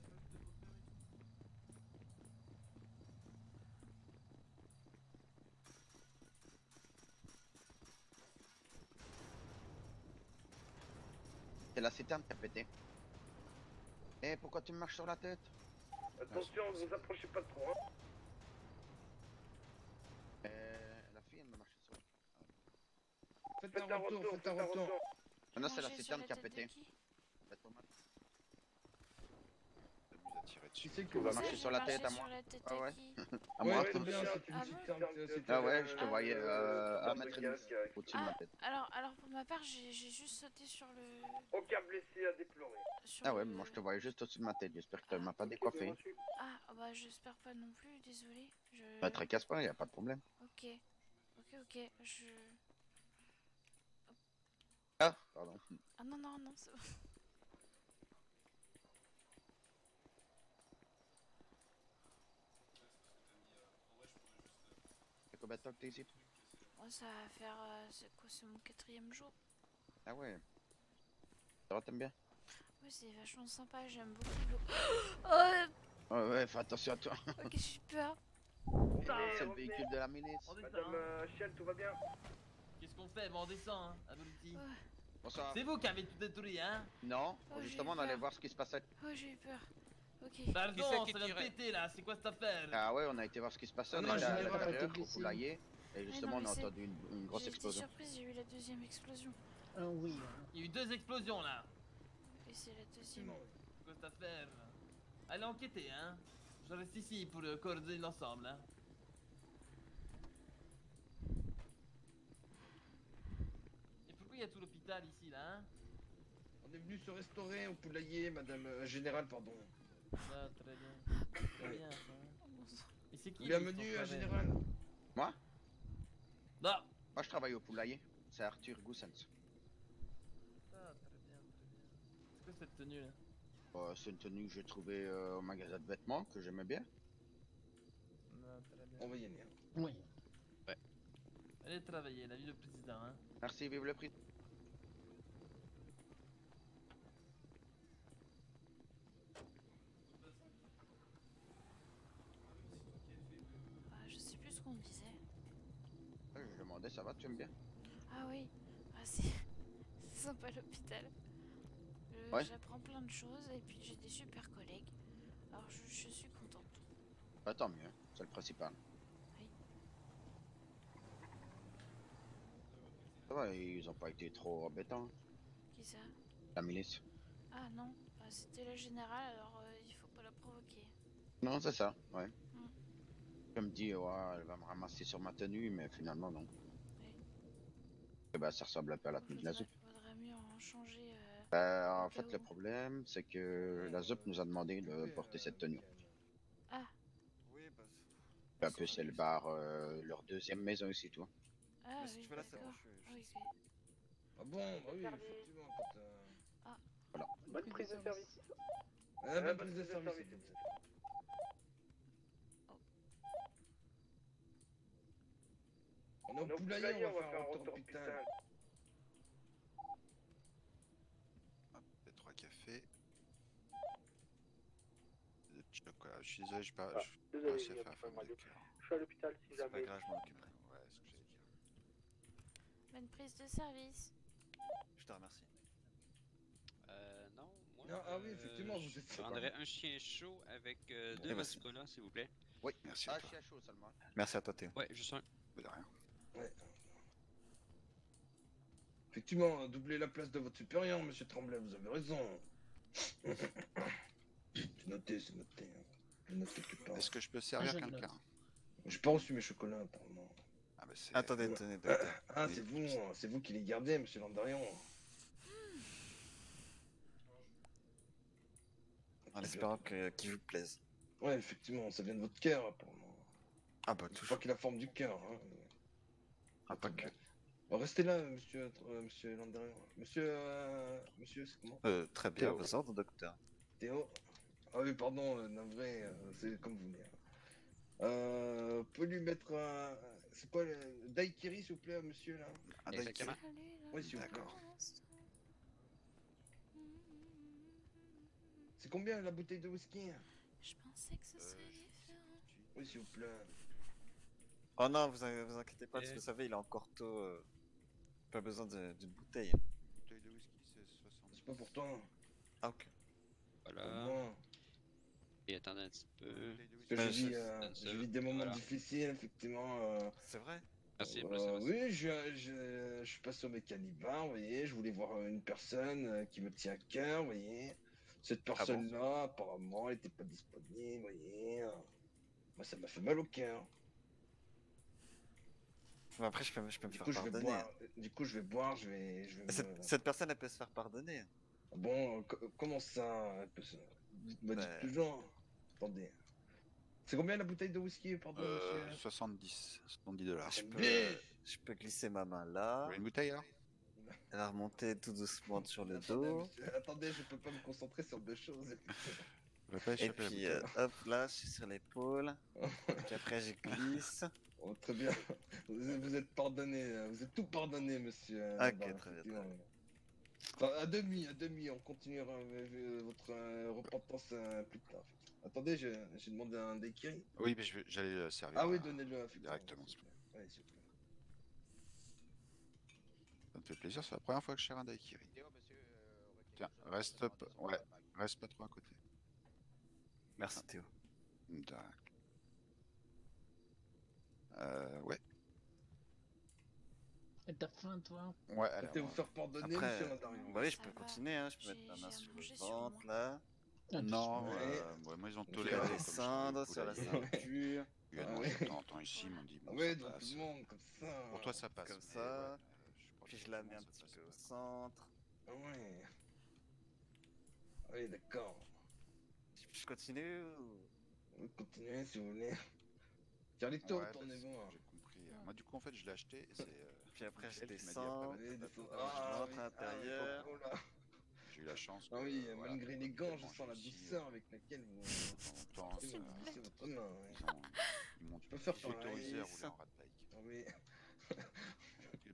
C'est la citerne qui a pété. Eh, pourquoi tu me marches sur la tête? Attention, ne vous approchez pas trop, hein. La fille, elle me marche sur la tête. Faites un retour. Ah non, c'est la Manger sur citerne la qui a tête de pété. qui? La tomate. T'amuses à tirer dessus. Tu sais que Tu vas Ça, marcher j'ai sur la marché tête à sur moi. la tête Ah ouais. à qui? À moi. Ouais, très bien, c'est Ah une bon citerne. Ah ouais, je te Ah. voyais à mettre au-dessus de ma tête. Alors pour ma part, j'ai juste sauté sur le... Aucun blessé à déplorer. Sur Ah ouais, le... moi je te voyais juste au-dessus de ma tête. J'espère que tu m'as pas décoiffé. Ah, bah j'espère pas non plus, désolé. Bah, tracasse pas, y a pas de problème. Ok, je... Ah, pardon. Ah non, non, non, c'est bon. C'est combien de temps que t'es ici? Moi, ça va faire... c'est quoi, c'est mon 4e jour. Ah ouais. Ça va, t'aimes bien? Oui, c'est vachement sympa, j'aime beaucoup l'eau. Oh, Ouais, ouais, fais attention à toi. ok, j'ai peur. C'est le véhicule de la milice. Madame Shell, tout va bien? Qu'est-ce qu'on fait? Bon, on descend, hein, abruti. Bonsoir. C'est vous qui avez tout détruit, hein? Non, Oh, justement, on j'ai allait peur. voir ce qui se passait. Oh, j'ai eu peur. Ok. Pardon, qui ça vient de tirait? péter là, c'est quoi cette affaire? Ah ouais, on a été voir ce qui se passait. Ah On non, était à général, l'intérieur, t'as été au blessé. poulailler. Et justement, non, mais on a c'est- entendu une grosse J'ai été explosion. surprise, j'ai eu la 2e explosion. Ah oui. Il y a eu 2 explosions là. Et c'est la 2e. C'est quoi cette affaire? Allez enquêter, hein? Je reste ici pour coordonner l'ensemble, hein? Et pourquoi il y a tout l'hôpital ici là, hein? On est venu se restaurer au poulailler, Madame Générale, pardon. Ah, très bien. Très bien, ça. Et c'est qui? Bienvenue, lui, ton frère? Général. Moi? Non. Moi, je travaille au poulailler. C'est Arthur Goussens. Ah, très bien, très bien. C'est quoi cette tenue là? C'est une tenue que j'ai trouvée au magasin de vêtements que j'aimais bien. Non, très bien. On va y aller. Oui. Allez travailler, la vie du président, hein. Merci, vive le président. Je sais plus ce qu'on disait. Je demandais, ça va, tu aimes bien? Ah oui, c'est sympa l'hôpital. Ouais. J'apprends plein de choses et puis j'ai des super collègues. Alors je suis contente. Bah, tant mieux, c'est le principal. Oui. Ça va, ils ont pas été trop embêtants, Qui ça? la milice. Ah non, c'était la générale alors il faut pas la provoquer. Non, c'est ça, ouais. Mm. Je me dis, ouais, elle va me ramasser sur ma tenue, mais finalement, non. Oui. Et bah, ça ressemble un peu à la tenue de la ZUP. Faudrait mieux en changer. En au fait, cas le où. problème, c'est que la ZUP nous a demandé de porter cette tenue. Ah. Oui, bah. Un peu, c'est le bar, leur deuxième maison ici, toi. Ah Mais si oui, tu veux, là, c'est bon, d'accord. Oui, ok. Ah bon, bah oui, effectivement. Quand, Ah. Voilà. Bonne prise de service. bonne prise de service. s'il vous plaît. On est au poulailler, on va faire un retour hôpital. Hop, les 3 cafés. De chocolat. Je suis désolé, je pas réussi à faire la forme de cœur. Je suis à l'hôpital si C'est pas jamais. grave, je m'en occuperai. Ouais, c'est ce que j'allais dire. Bonne prise de service. Je te remercie. Non, moi. Non, ah oui, effectivement, vous je êtes prendrais un chien chaud avec deux bah, Vascola, s'il vous plaît. Oui, Merci à ah, toi. chien chaud seulement. Merci à toi, Théo. Ouais, juste un. De rien. Ouais. Effectivement, doubler la place de votre supérieur, monsieur Tremblay, vous avez raison. C'est noté, c'est noté. Je note quelque part. Est-ce que je peux servir je quelqu'un? J'ai pas reçu mes chocolats, apparemment. Ah bah c'est... Attendez, tenez, docteur. Ah, c'est vous qui les gardez, monsieur Landarion. En espérant qu'ils vous plaisent. Ouais, effectivement, ça vient de votre cœur, apparemment. Ah bah Je toujours. crois qu'il a la forme du cœur. Hein. Ah pas que. Bon, restez là, monsieur Landarion. Monsieur, c'est comment? Très bien, Théo. vos ordres, docteur. Théo. Ah oui, pardon, navré, c'est comme vous voulez. Peut lui mettre un... C'est quoi le... Daiquiri, s'il vous plaît, monsieur, là? Un Exactement. Oui, s'il vous plaît. D'accord. C'est combien la bouteille de whisky? Je pensais que ce serait différent. Oui, s'il vous plaît. Oh non, vous inquiétez pas, parce que vous savez, il est encore tôt. Pas besoin d'une bouteille. Bouteille de whisky, c'est 70. C'est pas pour toi. Ah ok. Pour Voilà. moi. Et attendez un petit peu. Bouteille de Parce que whisky. je vis des moments Voilà. difficiles, effectivement. C'est vrai? Merci, merci, merci. Oui, je suis passé au mécanibar, vous voyez. Je voulais voir une personne qui me tient à cœur, vous voyez. Cette personne-là, apparemment, elle était pas disponible, vous voyez. Moi, ça m'a fait mal au cœur. Mais après, je peux me Du faire coup, je vais pardonner. boire. Du coup, je vais boire, je vais Cette personne, elle peut se faire pardonner. Bon, comment ça elle peut se... Bah, dites Bah. toujours. Attendez. C'est combien la bouteille de whisky, pardon, monsieur? 70 $. Je peux glisser ma main là. Vous voulez une bouteille alors? Elle a remonté tout doucement sur le Attendez, dos. monsieur, attendez, je peux pas me concentrer sur deux choses. Vous pas Et échapper la puis bouteille. hop là, je suis sur l'épaule. Puis après, je glisse. Oh, très bien. Vous êtes pardonné, vous êtes tout pardonné, monsieur. Ok, Lambert, très bien, effectivement. Enfin, à demi, on continuera votre repentance plus tard. Attendez, j'ai demandé un daiquiri. Oui, mais j'allais le servir. Ah oui, donnez-le effectivement, directement, s'il vous plaît. Ouais, s'il vous plaît. Ça me fait plaisir, c'est la première fois que je sers un daiquiri. Théo, monsieur, Tiens, reste pas trop à côté. Merci Théo. D'accord. Ouais. Et t'as faim, toi? Ouais, allez. Vous faire pardonner, Après, monsieur Landarion. bah oui, je Ça peux va. continuer, hein. Je peux mettre J'ai ma main à sur manger le sur ventre moi. là. Non, Ouais. moi ils ont Je Je toléré. vais comme je descendre suis sur la poulailler. ceinture. Je viens de Ah manger ouais. de temps en temps ici, ils m'ont dit Ah bon, ouais, ça donc tout passe. le monde, comme ça. Pour toi ça passe. Comme mais ça. ouais, je crois Puis que je la tout le mets un monde, petit ça peu au passe centre. Ah ouais. Ah oui, d'accord. Je continue ou... Vous continuez si vous voulez. pas. Carlito, Ouais, bah, tournez-vous. c'est ce que j'ai compris. Moi du coup en fait je l'ai acheté et c'est... Puis après, je elle qui m'a dit descends. après, Oui, bah, des fois- bah, Ah, je rentre oui, à l'intérieur. oh là. j'ai eu la chance. Ah oui, voilà, malgré les gants, je tellement sens la j'ai ici, douceur avec laquelle vous de temps en temps, glissez votre main. Ouais. ils m'ont Je peux faire autorisé à pareil. rouler en rat bike. Ah oui.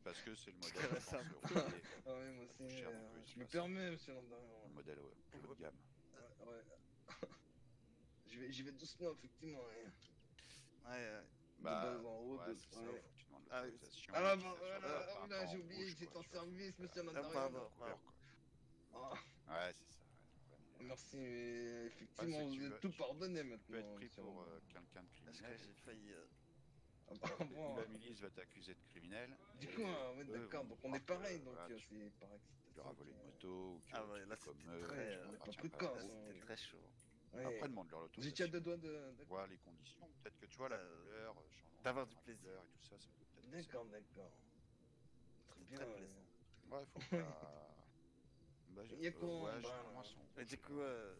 Parce que c'est le modèle. dirais je ça. pense, rouillé, Ah ouais, moi aussi, cher, on peut je s'y me passer. permets, monsieur Landarian. Le modèle plus haut de gamme. Ouais. J'y vais doucement, effectivement. Hein. Ouais. De bas en haut, ouais, de... c'est ça, faut que tu demandes Ah, l'autorisation. Ah et puis bah ça soit pas voilà, un là peu j'ai en oublié rouge, que j'étais quoi, en tu vois, faut service, que monsieur ça- Landarian. pardon. couvert, quoi. Ah, Ouais, c'est ça. Ouais, le problème, il est là. merci, mais Ouais, effectivement, c'est que vous êtes tout pardonné tu peux maintenant, être pris monsieur pour Landarian. quelqu'un de Parce que criminel. j'ai et puis, failli. Ah bah, bon. la milice va t'accuser de criminel. Du et coup, ouais, eux d'accord, vont donc on est croire que, pareil, donc voilà, c'est par tu leur as volé une moto ou que Ah ouais, tu là fais comme c'était eux, très. tu on est pas appartiens pris de pas à la corps, route. C'était très chaud. Ouais. Après, demande-leur Vous étiez à l'autorisation. 2 doigts de... Voir les conditions. Peut-être que tu vois la couleur, d'avoir du la plaisir. couleur et tout ça, ça peut peut-être passer. D'accord. Très C'est bien. très plaisant. Ouais, faut pas. Bah, Il y a quoi en ouais, bas, généralement, là ils sont Et rouges, du je coup, crois. je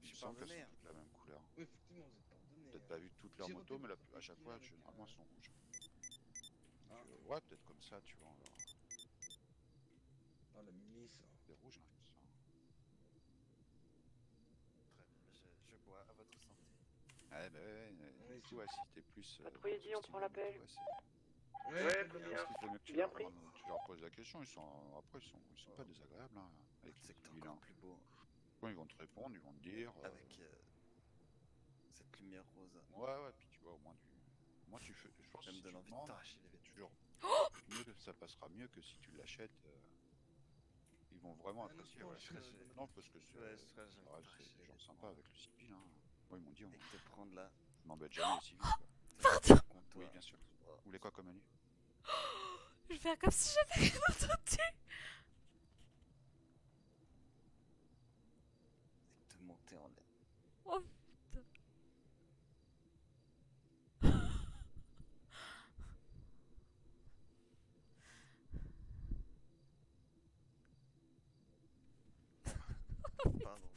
Il me suis semble qu'elles pardonné. sont toutes la même couleur. Oui, effectivement, vous êtes pardonné. Peut-être pas vu toutes leurs J'ai motos, noté mais votre à chaque profil fois, avec généralement, elles sont rouges. Ah. Ouais, peut-être comme ça, tu vois. On verra. Ah, la milice. C'est rouge, hein, je pense. Très bien, je bois à votre santé. Ouais, bah ouais, Oui, du coup, ouais, si t'es plus. Patrouille dit, on prend l'appel. Ouais, très bien. Parce qu'il faut mieux que tu Bien leur, pris. tu leur poses la question. Après, ils sont pas désagréables, hein, avec les C'est civils. encore Hein. plus beau Quand ils vont te répondre, ils vont te dire. avec cette lumière rose. Ouais, puis tu vois, au moins, tu fais. Je pense Ça que me si donne tu envie de demandes, t'arracher les vêtements. toujours. Ça passera mieux que si tu l'achètes. Ils vont vraiment apprécier. Ouais. Non, parce que c'est des gens sympas avec le civil. Hein. Moi, ils m'ont dit, Et te prendre là. je n'embête jamais les civils. Quoi. Pardon. Oui, bien sûr. Vous voulez quoi comme menu? Je vais faire comme si j'avais rien entendu. Et te monter en l'air. Oh putain. Pardon.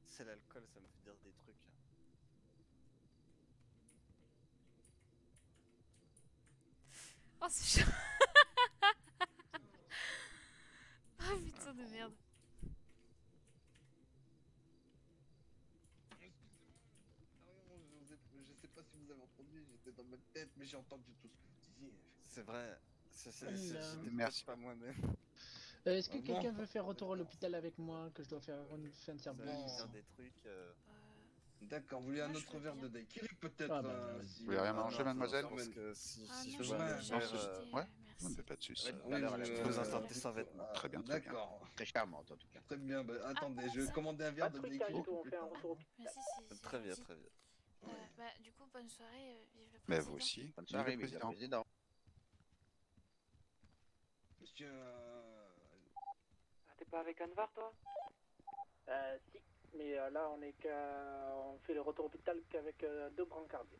C'est l'alcool, ça me fait dire des trucs. Oh c'est chaud. Oh putain de merde. Je sais pas si vous avez entendu, j'étais dans ma tête, mais j'ai entendu tout ce que vous disiez. C'est vrai. C'était Merci. Pas moi-même. Est-ce que Ah bon? quelqu'un veut faire retour à l'hôpital avec moi, que je dois faire une fin de Ça service? me fait dire des trucs. D'accord, vous voulez un Moi, je autre veux verre bien. de daiquiri peut-être Ah, bah, vas-y. si Vous voulez rien ah, manger, non, mademoiselle? ça Parce ramène- que si Ah je non, peux j'ai avoir pas un j'ai verre, acheté, Ouais. merci. Mais pas de soucis. Ouais, Oui, tout à l'heure, elle a mais, pris vous un en sortez sans vêtements. Très bien, très bien. D'accord, très charmante en tout cas. très bien. Bah, attendez, je vais ça. commander un verre de Patrouille daiquiri. Carito, on plus fait un tard. retour. Merci, c'est Très bien, gentil. très bien. Bah du coup bonne soirée, vive le Mais président. vous aussi. Bonne Vive soirée, le vive le président. président. Monsieur... Ah, t'es pas avec Anvar, toi? Si. Mais là, on fait le retour hôpital qu'avec 2 brancardiers.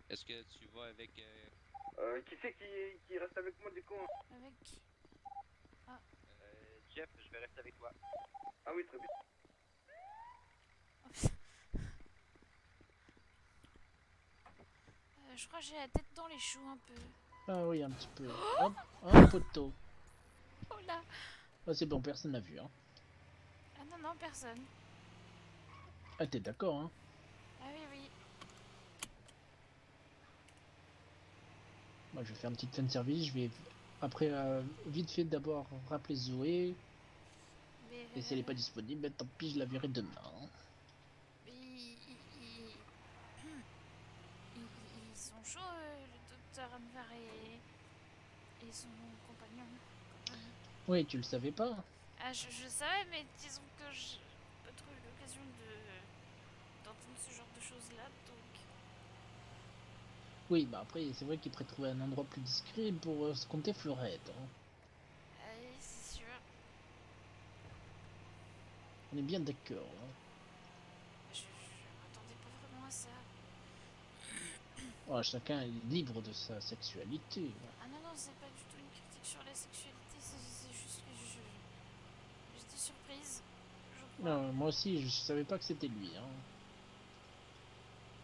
Est-ce que tu vas avec. Qui c'est qui reste avec moi, du coup? Avec qui? Jeff, je vais rester avec toi. Ah oui, très bien. Oh, putain. Je crois que j'ai la tête dans les choux un peu. Ah oui, un petit peu. Hop, un poteau. Oh là. Ah, c'est bon, personne n'a vu. Hein. Ah non, personne. Ah, t'es d'accord, hein? Ah oui. Moi, je vais faire une petite fin de service. Je vais, après, vite fait, d'abord rappeler Zoé. Mais, Et si elle n'est pas disponible, ben, tant pis, je la verrai demain. Hein. Ils sont chauds, le docteur Anvar et son compagnon. Oui, tu le savais pas? Ah, je savais, mais disons que j'ai pas trop eu l'occasion d'entendre ce genre de choses-là, donc... Oui, bah après, c'est vrai qu'il pourrait trouver un endroit plus discret pour se compter Fleurette. Hein. Oui, c'est sûr. On est bien d'accord. Hein. Je m'attendais pas vraiment à ça. Oh, chacun est libre de sa sexualité. Ah non, c'est pas du tout une critique sur la sexualité, c'est juste que j'étais surprise. Je crois. Non, moi aussi, je savais pas que c'était lui. Hein.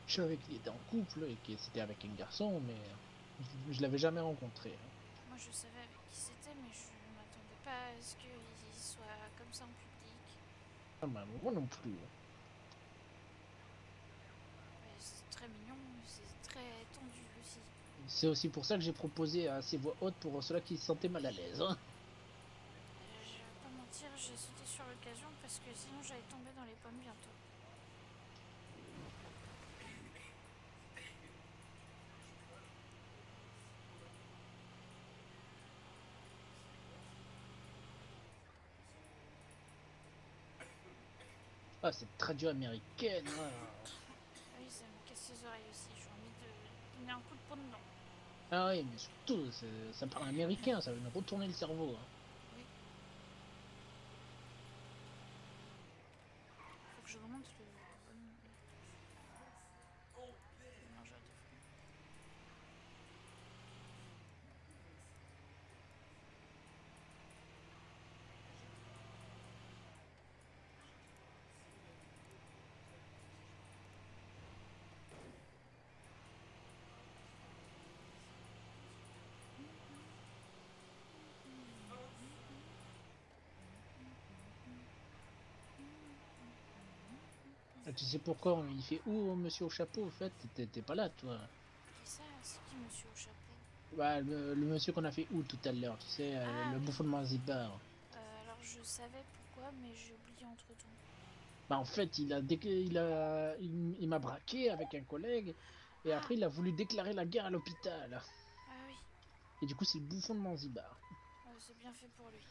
Je savais qu'il était en couple et que c'était avec un garçon, mais je l'avais jamais rencontré. Hein. Moi, je savais avec qui c'était, mais je m'attendais pas à ce qu'il soit comme ça en public. Ah, bah, moi non plus. Mais c'est très mignon, c'est très C'est aussi pour ça que j'ai proposé à ces voix hautes pour ceux-là qui se sentaient mal à l'aise. Hein. Je vais pas mentir, j'ai sauté sur l'occasion parce que sinon j'allais tomber dans les pommes bientôt. Ah, cette radio américaine. Hein. Oui, ça me casse les oreilles aussi. J'ai envie de donner un coup de poing dedans. Ah oui, mais surtout, ça parle américain, ça va nous retourner le cerveau. Hein. Oui. Faut que je remonte le mangeur de fruits. Ah, tu sais pourquoi il fait où, monsieur au chapeau, au fait? T'étais pas là, toi. Qui ça? C'est qui, monsieur au chapeau? Bah, le monsieur qu'on a fait où tout à l'heure, tu sais, Ah, le oui. bouffon de Manzibar. Alors je savais pourquoi, mais j'ai oublié entre temps. Bah, en fait, il m'a braqué avec un collègue, et après, il a voulu déclarer la guerre à l'hôpital. Ah oui, Et du coup, c'est le bouffon de Manzibar. c'est bien fait pour lui.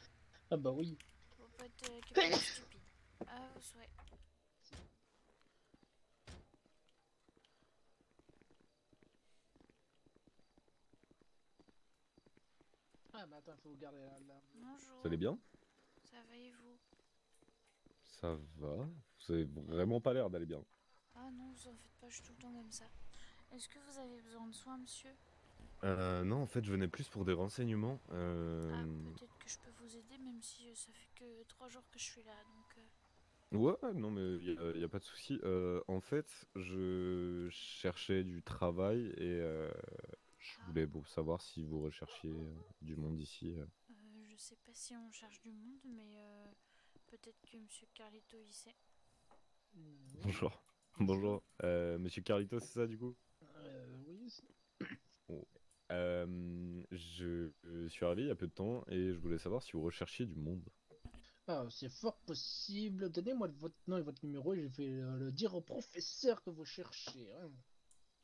Ah bah oui. Faut pas être capable stupide. Ah, vos souhaits. Ah, mais attends, faut garder la... Bonjour. Vous allez bien? Ça va et vous? Ça va. Vous avez vraiment pas l'air d'aller bien. Ah non, vous en faites pas, je suis tout le temps comme ça. Est-ce que vous avez besoin de soins, monsieur? Non, en fait, je venais plus pour des renseignements. Ah, peut-être que je peux vous aider, même si ça fait que 3 jours que je suis là, donc... Ouais, non, mais y a pas de souci. En fait, je cherchais du travail et je voulais savoir si vous recherchiez du monde ici. Je sais pas si on cherche du monde, mais peut-être que monsieur Carlito y sait. Bonjour. Bonjour. Monsieur Carlito, c'est ça du coup? Oui. Bon. Je suis arrivé il y a peu de temps et je voulais savoir si vous recherchiez du monde. Ah, c'est fort possible. Donnez-moi votre nom et votre numéro et je vais le dire au professeur que vous cherchez. Hein.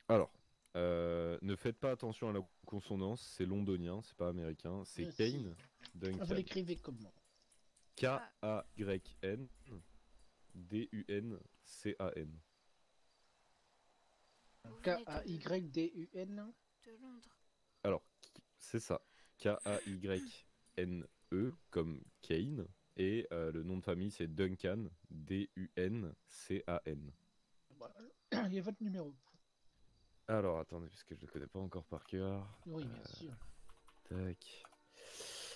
Alors, ne faites pas attention à la consonance, c'est londonien, c'est pas américain, c'est Kane Duncan. Vous l'écrivez comment? K-A-Y-N D-U-N-C-A-N. K-A-Y-D-U-N. De Londres. Alors, c'est ça. K-A-Y-N-E comme Kane. Et le nom de famille, c'est Duncan. D-U-N-C-A-N. Il y a votre numéro. Alors, attendez, parce que je le connais pas encore par cœur. Oui, bien sûr. Tac.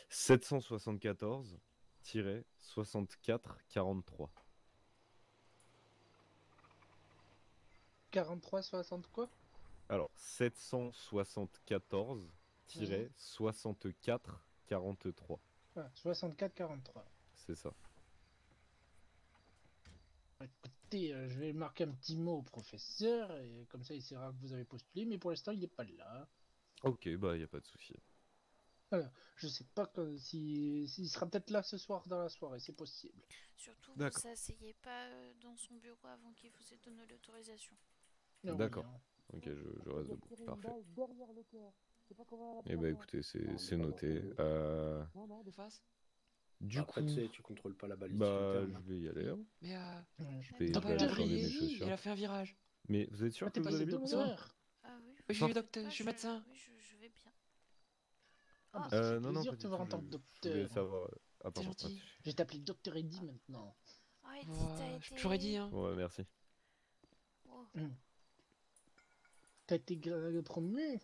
774-64-43. 43-60 quoi? Alors, 774-64-43. Ah, 64-43. C'est ça. Écoutez, je vais marquer un petit mot au professeur, et comme ça il saura que vous avez postulé, mais pour l'instant il n'est pas là. Ok, bah y a pas de souci. Voilà. Je sais pas s'il sera peut-être là ce soir dans la soirée, c'est possible. Surtout, vous asseyez pas dans son bureau avant qu'il vous ait donné l'autorisation. D'accord. Ok, je reste debout. Parfait. Eh bah écoutez, c'est noté. Non, de face. Du Après, coup, tu contrôles pas la balise. bah je vais y aller. Hein. Mais Je vais docteur, aller changer mes il chaussures. a fait un virage. Mais vous êtes sûr que vous allez bien? Ah oui, Oui, je suis docteur, je suis médecin. Oui, je vais bien. Ah, bah, ça fait non, plaisir pas de te du voir en tout, tant que je docteur. voulais savoir. Ah, pardon. gentil. Je vais t'appeler Docteur Eddy maintenant. Oh, Eddy, t'as été... J'aurais dit, hein. Ouais, merci. Oh. T'as été promu?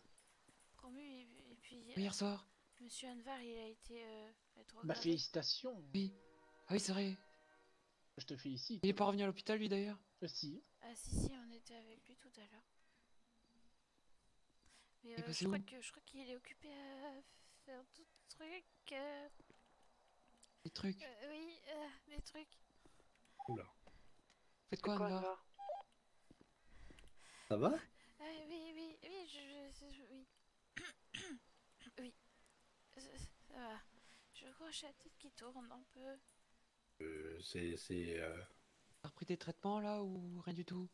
Promu, et puis... Oui, hier soir. Monsieur Anvar, il a été rétrogradé. Bah félicitations. Oui. Ah oui, c'est vrai. Je te félicite. Il est pas revenu à l'hôpital, lui, d'ailleurs? Si. Ah si, on était avec lui tout à l'heure. Mais Et je crois qu'il est occupé à faire d'autres trucs. Des trucs? Oui, des trucs. Oula. Faites quoi, Anvar? Ça va? Oui, oui, oui, oui. Je crois que j'ai la tête qui tourne un peu. T'as repris tes traitements là ou rien du tout?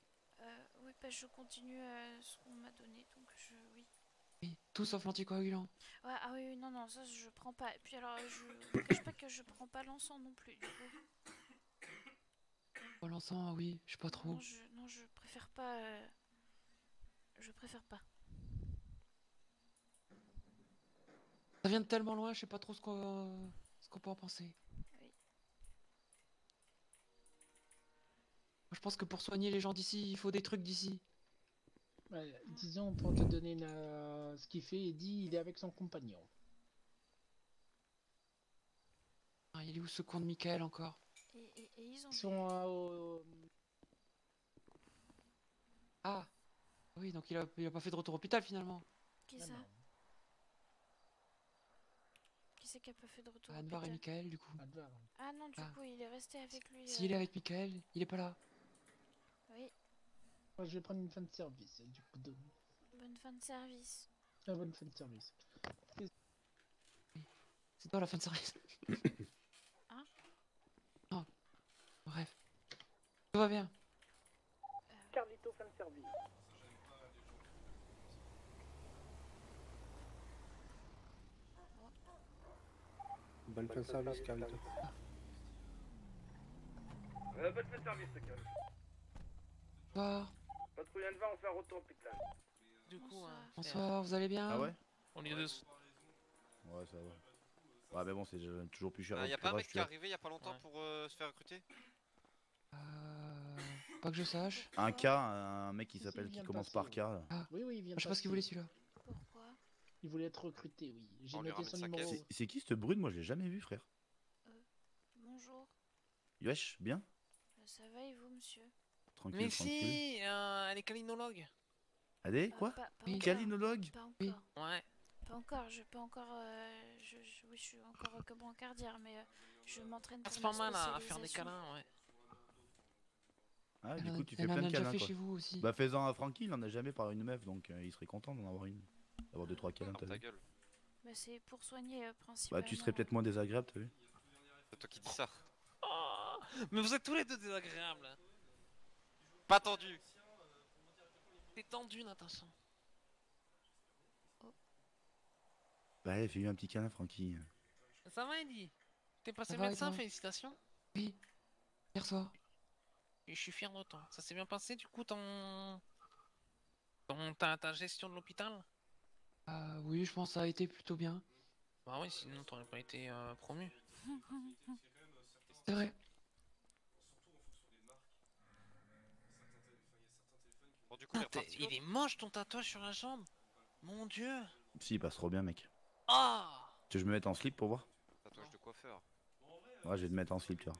Oui, bah je continue ce qu'on m'a donné, donc oui. Oui, tout sauf l'anticoagulant. Ouais, ah oui, non, non, ça je prends pas. Et puis alors, je vous cache pas que je prends pas l'encens non plus, du coup. Oh, l'encens, oui, je sais pas trop. Non, je préfère pas. Je préfère pas. Ça vient de tellement loin, je sais pas trop ce qu'on peut en penser. Oui. Moi, je pense que pour soigner les gens d'ici, il faut des trucs d'ici. Ouais, disons, pour te donner ce qu'il fait, Eddie, il est avec son compagnon. Ah, il est où ce con de Michael encore? Et ils ont. Ils sont au... Ah, oui, donc il a pas fait de retour au hôpital finalement. Qui ça? Qui c'est qui a pas fait de retour au Anvar et hôpital? Michael, du coup. Ah non, du coup, il est resté avec lui. S'il est avec Michael, il est pas là. Oui, Moi, je vais prendre une fin de service, du coup. bonne fin de service. Ah, bonne fin de service. C'est toi la fin de service. Hein? Non. Bref. Tout va bien. Carlito, fin de service. Bonne fin de service, Carlito. Bonne fin de service, Carlito. Bonsoir. Patrouille Anvar, on fait un retour hôpital. Du coup, Bonsoir, vous allez bien? Ah ouais? On est deux. Ouais, ça va. Ouais, mais bon, c'est toujours plus cher. Y'a pas un mec qui est arrivé il y a pas longtemps pour se faire recruter? Pas que je sache. Un K, un mec qui s'appelle, qui commence par K. Là. Ah. Oui, il vient Je sais pas ce qu'il voulait celui-là. Pourquoi? Il voulait être recruté, oui. J'ai On lui noté ramène son sa numéro. caisse. C'est qui cette brune? Moi, je l'ai jamais vu, frère. Bonjour. Wesh, bien? Ça va et vous, monsieur? Tranquille, Mais tranquille. si, elle est calinologue. Allez, quoi? Pas encore. Calinologue? Pas encore. Ouais. Pas encore, je peux encore. Oui, je suis encore que brancardière, mais je m'entraîne pour C'est ma pas mal à faire des spécialisation. câlins, ouais. Ah, du coup, tu Elle fais en plein a de déjà câlins, fait quoi. chez vous aussi. Bah, fais-en à Francky, il en a jamais parlé à une meuf, donc il serait content d'en avoir une. D'avoir 2-3 câlins, t'as vu? gueule. Bah, c'est pour soigner principalement. Bah, tu serais peut-être moins désagréable, t'as vu? C'est toi qui dis ça. Oh, mais vous êtes tous les deux désagréables. Hein. Pas tendu. T'es tendu, Natacha. Bah, fais-lui un petit câlin, Francky. Ça va, Eddie? T'es passé Ça va, et médecin, toi? félicitations. Oui. Hier soir. Et je suis fier de toi. Ça s'est bien passé, du coup, ta gestion de l'hôpital? Ah oui, je pense que ça a été plutôt bien. Bah oui, sinon t'aurais pas été promu. C'est vrai. Bon, du coup, Il est moche ton tatouage sur la jambe. Mon dieu. Si, il passe trop bien, mec. Ah! Tu veux que je me mette en slip pour voir? tatouage de coiffeur. Ouais, je vais te mettre en slip, tu vois.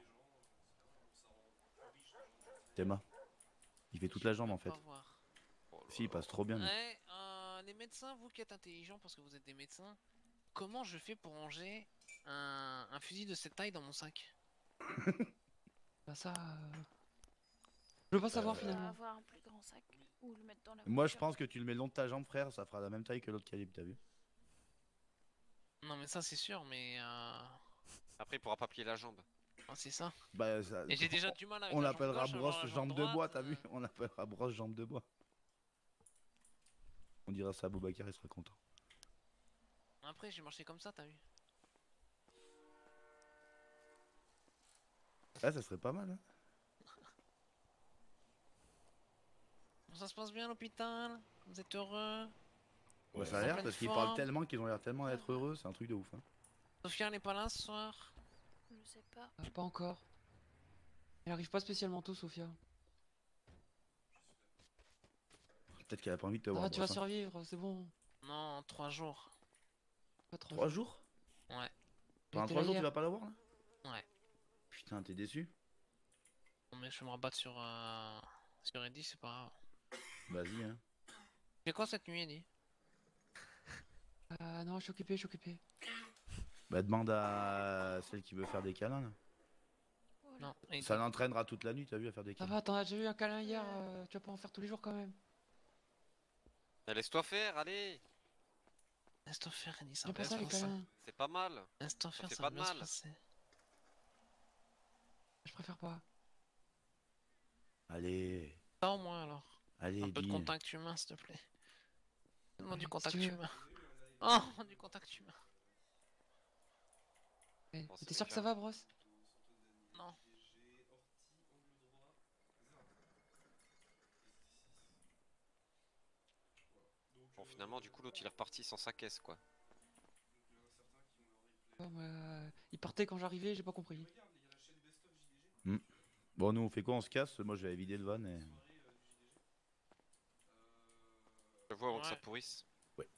Théma. Il fait toute la jambe, en fait. Si, il passe trop bien, mec. Ouais, les médecins, vous qui êtes intelligents parce que vous êtes des médecins, comment je fais pour ranger un fusil de cette taille dans mon sac? Bah ça... Je veux pas savoir On va finalement. avoir un plus grand sac ou le mettre dans la Moi, je voiture. pense que tu le mets le long de ta jambe, frère, ça fera la même taille que l'autre calibre, t'as vu? Non mais ça c'est sûr, mais Après, il pourra pas plier la jambe. oh, c'est ça. Bah, ça... Et j'ai déjà du mal avec On la jambe l'appellera gauche, alors brosse la jambe de droite, bois, t'as vu? On l'appellera brosse jambe de bois. On dira ça à Boubacar, il sera content. Après j'ai marché comme ça, t'as vu? Ah, ça serait pas mal, hein? Bon, ça se passe bien à l'hôpital? Vous êtes heureux? Ouais, ça a l'air parce qu'ils parlent tellement qu'ils ont l'air tellement d'être heureux, c'est un truc de ouf, hein. Sophia n'est pas là ce soir? Je sais pas. Pas encore. Elle arrive pas spécialement tôt, Sophia. Peut-être qu'elle a pas envie de te Ah, voir. tu vas brosse, hein. survivre, c'est bon. Non, 3 jours. Pas 3 3 jours? Ouais. Pendant J'étais 3 là jours, tu hier. vas pas la voir, là? Ouais. Putain, t'es déçu? Non mais je vais me rabattre sur Eddie, c'est pas grave. Vas-y, hein. C'est quoi cette nuit, Eddie? Ah non, je suis occupé, je suis occupé. Bah, demande à celle qui veut faire des câlins, là. Non. Ça l'entraînera toute la nuit, t'as vu, à faire des Ça câlins. va, t'en as déjà eu un câlin hier, tu vas pas en faire tous les jours quand même. Laisse-toi faire, allez. Laisse-toi faire, Rennie, ça J'ai va pas ça, bien les se passer. câlins. C'est pas mal. Laisse-toi faire, fait ça pas va de bien se mal. passer. Je préfère pas. Allez, Ça au moins alors. allez, Un peu de dis. contact humain, s'il te plaît. Donne-moi du Si contact tu veux. humain. Oh, du contact humain. Ouais. Bon, Mais c'est t'es sûr que bien. ça va, Brosse? Non. Bon, finalement, du coup, l'autre il est reparti sans sa caisse, quoi. Ouais, il partait quand j'arrivais, j'ai pas compris. Bon, nous, on fait quoi? On se casse? Moi, je vais aller vider le van et. Je vois avant que ça Ouais. pourrisse. Ouais.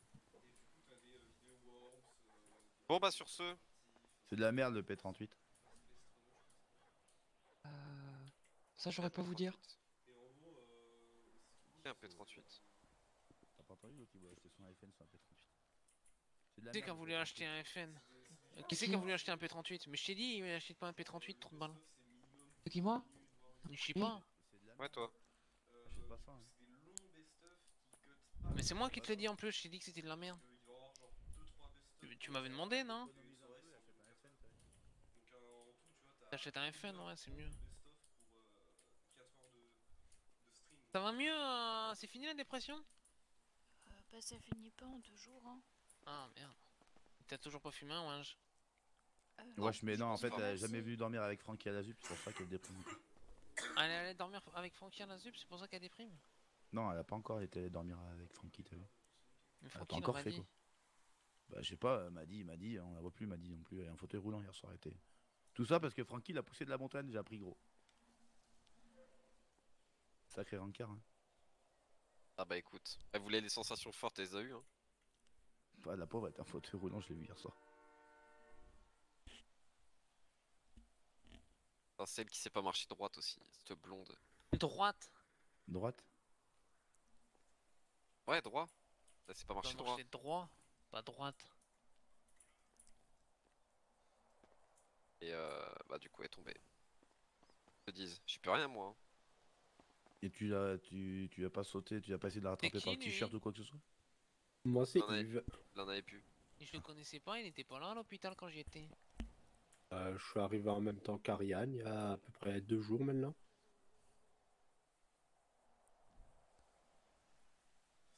Bon, bah, sur ce, C'est de la merde le P38. Ça, j'aurais pas vous dire. un P38. T'as pas entendu l'autre qui voulait acheter son iPhone sur un P38? C'est de la Qui c'est qui a merde, voulu le acheter P38. un FN? Qui c'est qui a voulu acheter un P38? Mais je t'ai dit, il achète pas un P38, trop de balles. C'est qui, moi? Je sais Oui. pas. Ouais, toi. Achète pas ça. Hein. Mais c'est moi qui te l'ai dit en plus, je t'ai dit que c'était de la merde. Tu m'avais demandé, non? T'achètes un FN, ouais, c'est mieux. Ça va mieux? C'est fini la dépression? Bah ça finit pas en 2 jours, hein. Ah merde. T'as toujours pas fumé un Winge? Wesh, mais non, en je fait, pense elle a pas. jamais vu dormir avec Francky à la ZUP, c'est pour ça qu'elle déprime. Elle est allée dormir avec Francky à la ZUP, c'est pour ça qu'elle déprime? Non, elle a pas encore été dormir avec Francky, t'as vu? Mais Elle a Francky pas l'a encore pas fait dit. quoi. Bah, je sais pas, il m'a dit, on la voit plus, m'a dit non plus. Elle a un fauteuil roulant hier soir, été. Tout ça parce que Francky l'a poussé de la montagne, j'ai appris gros. Sacré rancard, hein. Ah bah écoute, elle voulait des sensations fortes, elle les a eues, hein. Bah, la pauvre, elle était un fauteuil roulant, je l'ai vu hier soir. Enfin, celle qui sait pas marcher droite aussi, cette blonde. Droite? Droite? Ouais, droit. Elle sait pas marcher droit. C'est droit, pas droite. Et bah du coup elle est tombée. Je te dis, je peux rien moi. Hein. Et tu as pas sauté, tu as pas essayé de la rattraper qui, par le lui t-shirt ou quoi que ce soit? Moi, c'est Il en avait- Yves. Il en avait plus. Et je le connaissais pas, il était pas là à l'hôpital quand j'y étais. Je suis arrivé en même temps qu'Ariane, il y a à peu près 2 jours maintenant.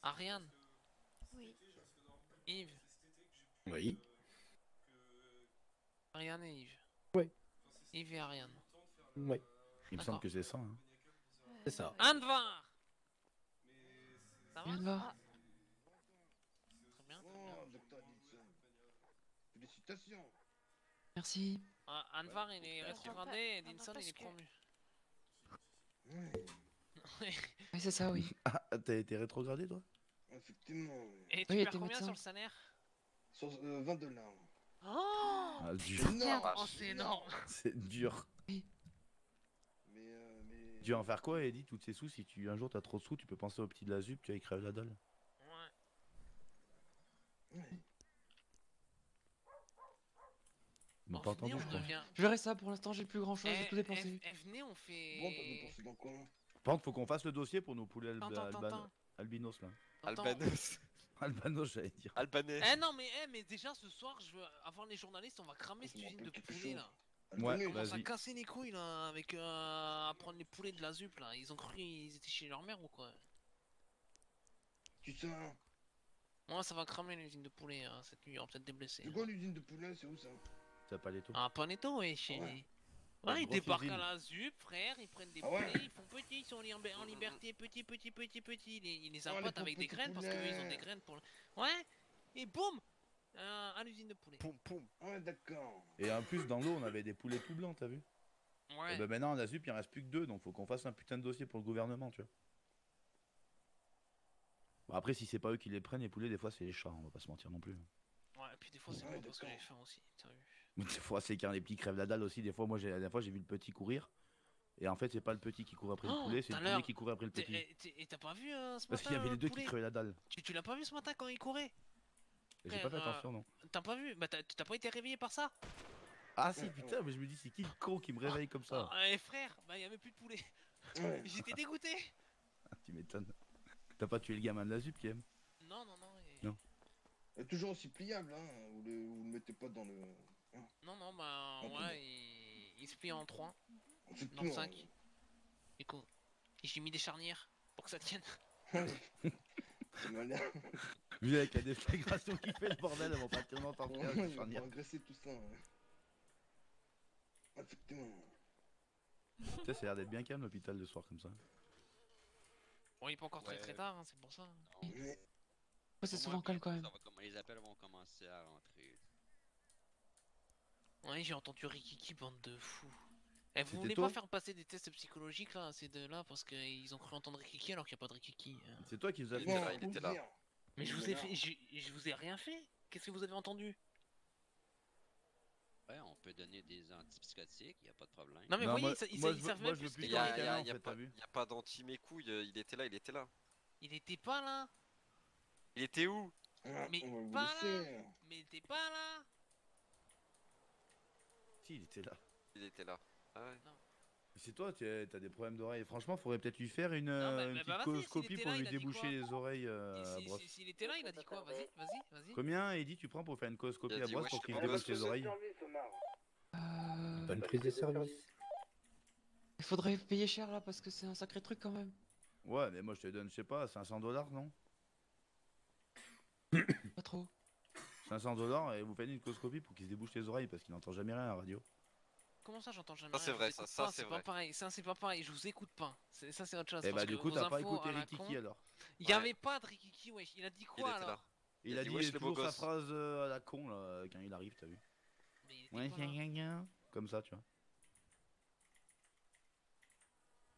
Ariane? Oui. Yves? Oui. Ariane et Yves? Ouais. Yves et Ariane. Ouais. Il me semble que c'est ça. Hein. C'est ça. Anvar! Ça va? Anvar. Très bien, très Oh, bien. docteur Dixon. Félicitations. Merci. Ah, Anvar il est rétrogradé et attends, Dinson il parce est que- promu. Oui, c'est ça, oui. Ah, t'as été rétrogradé toi? Effectivement. Et tu Oui, perds t'es combien médecin. sur le salaire? Sur 20 $. Oh! Ah, dur. C'est énorme. Oh, c'est énorme! C'est dur. Mais Tu vas en faire quoi, Eddie, toutes ces sous? Si tu un jour t'as trop de sous, tu peux penser au petit de la ZUP, tu vas y crèver la dalle. Ouais. Ils m'ont Oh, pas venez, entendu, on je crois. devient- Je verrai ça, pour l'instant, j'ai plus grand chose, j'ai tout dépensé. venez, on fait. Bon, t'as dépensé dans quoi? Par contre, faut qu'on fasse le dossier pour nos poulets Attends. albinos là. Attends. Albanos. Albanos, j'allais dire. Albanais. Eh non, mais déjà ce soir, avant les journalistes, on va cramer cette usine de poulet là. Ouais, Ils commencent à vas-y. casser les couilles là, avec à prendre les poulets de la ZUP là. Ils ont cru qu'ils étaient chez leur mère ou quoi? Tu sais, Moi, ça va cramer l'usine de poulet hein, cette nuit, il y aura peut-être des blessés. c'est quoi l'usine de poulet? C'est où ça? T'as pas les taux? Ah, Paneto, ouais, chez. Ouais. Ouais, ils Grosse débarquent usine. à la ZUP, frère, ils prennent des Ah ouais. poulets, ils font petits, ils sont en liberté, petits. Ils les Oh, les appâtent avec des petits graines parce qu'eux ils ont poulets. des graines pour. Ouais, et boum à l'usine de poulet. Poum poum. Ouais, d'accord. Et en plus, dans l'eau, on avait des poulets tout blancs, t'as vu? Ouais. Et ben maintenant, en la ZUP, il en reste plus que 2, donc faut qu'on fasse un putain de dossier pour le gouvernement, tu vois. Bon, après, si c'est pas eux qui les prennent, les poulets, des fois, c'est les chats, on va pas se mentir non plus. Ouais, et puis des fois c'est moi parce que j'ai faim aussi, t'as vu. Des fois, c'est quand les petits crèvent la dalle aussi. Des fois, la dernière fois, j'ai vu le petit courir. Et en fait, c'est pas le petit qui court après le Oh, poulet, c'est tout à le poulet l'heure. qui court après le petit. Et t'as pas vu ce Parce matin qu'il y avait les deux poulet qui crevaient la dalle. Tu l'as pas vu ce matin quand il courait? J'ai pas fait Frère, attention, non. T'as pas vu? Bah t'as pas été réveillé par ça? Ah si, putain, mais je me dis, c'est qui le con qui me réveille comme ça? Eh frère, bah y'avait plus de poulet. J'étais dégoûté. Tu m'étonnes. T'as pas tué le gamin de la ZUP qui aime? Non. Non. Toujours aussi pliable, hein. Vous le mettez pas dans le. Hein. Non, non, bah Attends, ouais, il se plie en 3. Non, Effectivement. 5. Du coup, j'ai mis des charnières pour que ça tienne. C'est malin. Vu avec la déflagration qui fait le bordel, avant pas tellement t'en faire. Ils vont agresser tout ça. Ouais. Effectivement. Ça a l'air d'être bien calme l'hôpital le soir comme ça. Bon, il est pas encore très Ouais. tard, hein, c'est pour ça. Ouais, c'est souvent calme quand même. Les appels vont commencer à rentrer. Ouais, j'ai entendu Rikiki, bande de fous. Eh, vous C'était voulez toi pas faire passer des tests psychologiques là, ces deux-là, parce qu'ils ont cru entendre Rikiki alors qu'il n'y a pas de Rikiki. C'est toi qui nous as Il fait était ça. là, il était là. Mais je vous ai fait, je vous ai rien fait. Qu'est-ce que vous avez entendu? Ouais, on peut donner des antipsychotiques, y a pas de problème. Non mais Non, voyez, moi- ils moi, savent je veux- même moi, je plus veux ce plus qu'il Il y y a. dans les câlins, a, en fait, t'as vu. y a pas d'anti mes couilles, il était là, il était là. Il était pas là. Il était où? Mais On va vous pas là. laisser. Mais il était pas là. Si, il était là. Il était là. Ah ouais. C'est toi, t'as des problèmes d'oreilles. Franchement, faudrait peut-être lui faire une, bah, une bah, petite vas-y, coloscopie s'il était pour là, lui il a dit déboucher quoi les oreilles à Et brosse. s'il était là, il a dit quoi? Vas-y, vas-y, vas-y. Combien, Eddie, tu prends pour faire une coloscopie Il a à dit, brosse ouais, pour je qu'il sais se pas. débouche les oreilles? Bonne prise de service. Il faudrait payer cher là parce que c'est un sacré truc quand même. Ouais, mais moi je te donne, je sais pas, 500 $, non? Pas trop. 500 $ et vous faites une coloscopie pour qu'il se débouche les oreilles parce qu'il n'entend jamais rien à la radio. Comment ça, j'entends jamais Ça, c'est rien, vrai, je vous écoute ça, pas, c'est c'est pas vrai. pareil, ça c'est pas pareil, je vous écoute pas. Ça c'est autre chose. Eh parce bah du que coup vos t'as pas infos écouté à la Rikiki con- alors. Il y Ouais. avait pas de Rikiki, wesh. Il a dit Il quoi était alors? là. Il a dit wesh, les beaux toujours sa gosses. phrase à la con là quand il arrive, t'as vu? Mais il était Ouais, pas là. comme ça, tu vois.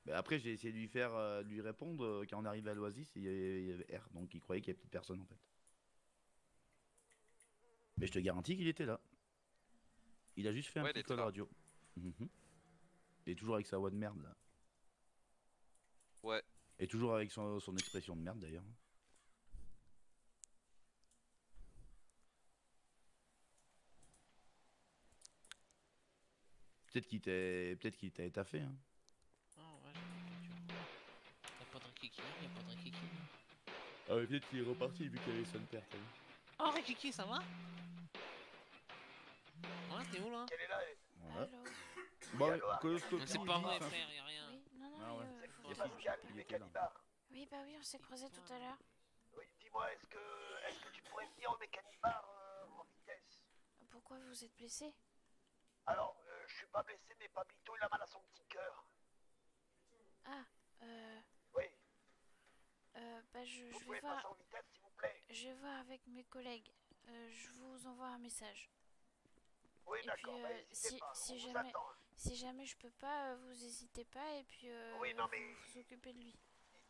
Mais après j'ai essayé de lui faire de lui répondre quand on arrivait à l'Oasis, il y avait R, donc il croyait qu'il y avait plus personne en fait. Mais je te garantis qu'il était là. Il a juste fait un Ouais, il petit était call là. radio. Mhm. Il est toujours avec sa voix de merde là. Ouais. Et toujours avec son expression de merde d'ailleurs. Peut-être qu'il t'a étaffé hein. Ah ouais, y'a pas de Rikiki, y'a pas de Rikiki. Ah mais peut-être qu'il est reparti vu qu'il y avait son père, t'as vu. Oh Rikiki, ça va? Ouais, t'es où là? Elle est là, Voilà. Allô? Bon, coloscopie. C'est pas vrai enfin, frère, y'a rien. Oui, non, non, Ah ouais. mais, faut Il pas- était là. du mécanibar. Oui, bah oui, on s'est croisés tout à l'heure. Oui, dis-moi, est-ce que tu pourrais venir au mécanibar en vitesse? Pourquoi vous êtes blessé? Alors, je suis pas blessé, mais Pablito, il a mal à son petit cœur. Ah, Oui, bah je vous vais pouvez voir. passer en vitesse, s'il vous plaît. Je vais voir avec mes collègues. Je vous envoie un message. Oui, Et puis, d'accord, bah, n'hésitez si, pas, si on vous jamais, attend. si jamais je peux pas, vous hésitez pas et puis Oui, non, vous mais- vous occupez de lui.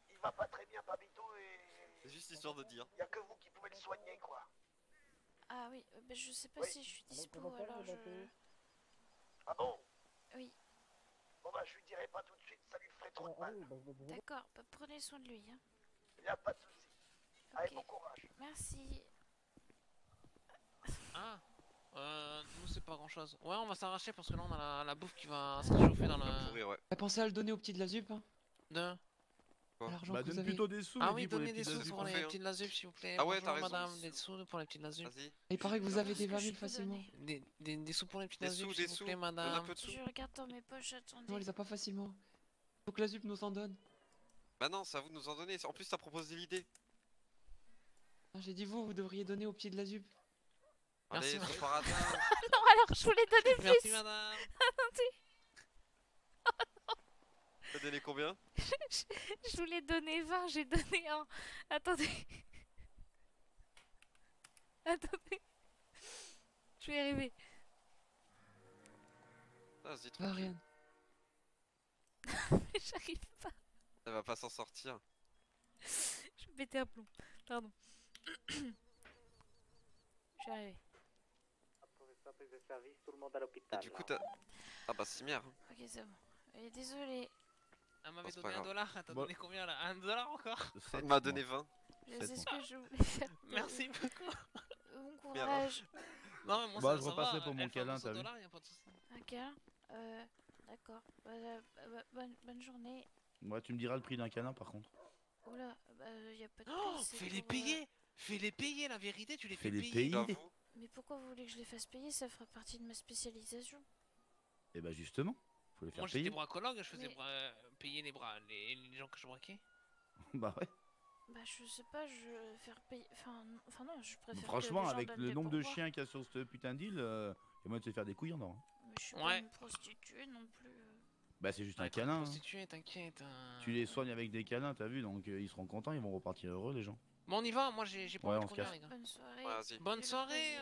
Il va pas très bien, Pablito, et C'est juste histoire de dire. y a que vous qui pouvez le soigner, quoi. Ah oui, bah, je sais pas Oui. si je suis dispo alors je. Ah bon? Oui, Bon bah, je lui dirai pas tout de suite, ça lui ferait trop de mal. d'accord, bah, prenez soin de lui. Hein. Y a pas de souci. Allez, Ok. bon courage. Merci. Ah, nous c'est pas grand chose. Ouais, on va s'arracher parce que là on a la bouffe qui va se réchauffer dans le. Pourrir, ouais. T'as pensé à le donner au petit de la ZUP hein? De... Quoi? L'argent Bah que vous donne avez. plutôt des sous. Ah Eddie, oui, pour les donnez des petites sous azupes. pour on les fait, hein. petites lasupes s'il vous plaît. Ah ouais, Bonjour, t'as raison. madame, des sous pour les petites lasupes. Vas-y. Il paraît que vous avez Qu'est-ce des que 20 je 000 peux facilement. donner Des sous pour les petites Des lasupes sous, s'il des vous sous. plaît, Donne un madame. peu de sous. Je regarde dans mes poches, attendez. Non, on les a pas facilement. Faut que la ZUP nous en donne. Bah non, c'est à vous de nous en donner. En plus, t'as proposé l'idée. Ah, j'ai dit vous devriez donner au petit de la ZUP. Merci, Allez, madame. sur paradis. Non, alors je voulais donner plus. Merci madame. Attendez, T'as donné combien? je voulais donner 20, j'ai donné 1. Attendez. Attendez. Je vais y arriver. Ah, vas-y, Ah, tranquille. rien. Mais j'arrive pas. Elle va pas s'en sortir. Je vais péter un plomb. Pardon. Je suis arrivée. Professeur, prise de service, tout le monde à Et l'hôpital. du coup, t'as. Ah bah, c'est merde. Ok, c'est bon. Désolé. Elle m'avait c'est pas donné grave. $1, t'as Bon. donné combien là? $1 encore? Elle m'a donné 20. Je Sept sais ce mois. que je voulais faire. Merci beaucoup. Bon courage. Non mais moi Bah, ça, je ça repassais va, pour mon elle fait un câlin, peu t'as vu. $100, y a pas de souci. Ok. D'accord. Bonne journée. Moi tu me diras le prix d'un câlin par contre. Oula, y a pas de Oh, prix, c'est fais-les pour, payer. Fais-les payer, la vérité, tu les fais Fais-les payer. payer. Mais pourquoi vous voulez que je les fasse payer? Ça fera partie de ma spécialisation. Et bah justement, faut les faire Moi j'étais payer. bracologue, je faisais Mais- payer les gens que je braquais. Bah ouais. Bah je sais pas, je faire payer... Enfin non, je préfère que Franchement, les gens avec donnent le des nombre de pourboires. chiens qu'il y a sur ce putain d'île, il y a moyen de se faire des couilles en or. Hein. Mais je suis pas une prostituée non plus. Bah c'est juste un Ouais, câlin. Hein. prostituée, t'inquiète. Tu les soignes avec des câlins, t'as vu, donc ils seront contents, ils vont repartir heureux les gens. Bon, on y va, moi j'ai pas Ouais, envie on de se conduire, casse. les gars. Bonne soirée. Vas-y. Bonne le soirée,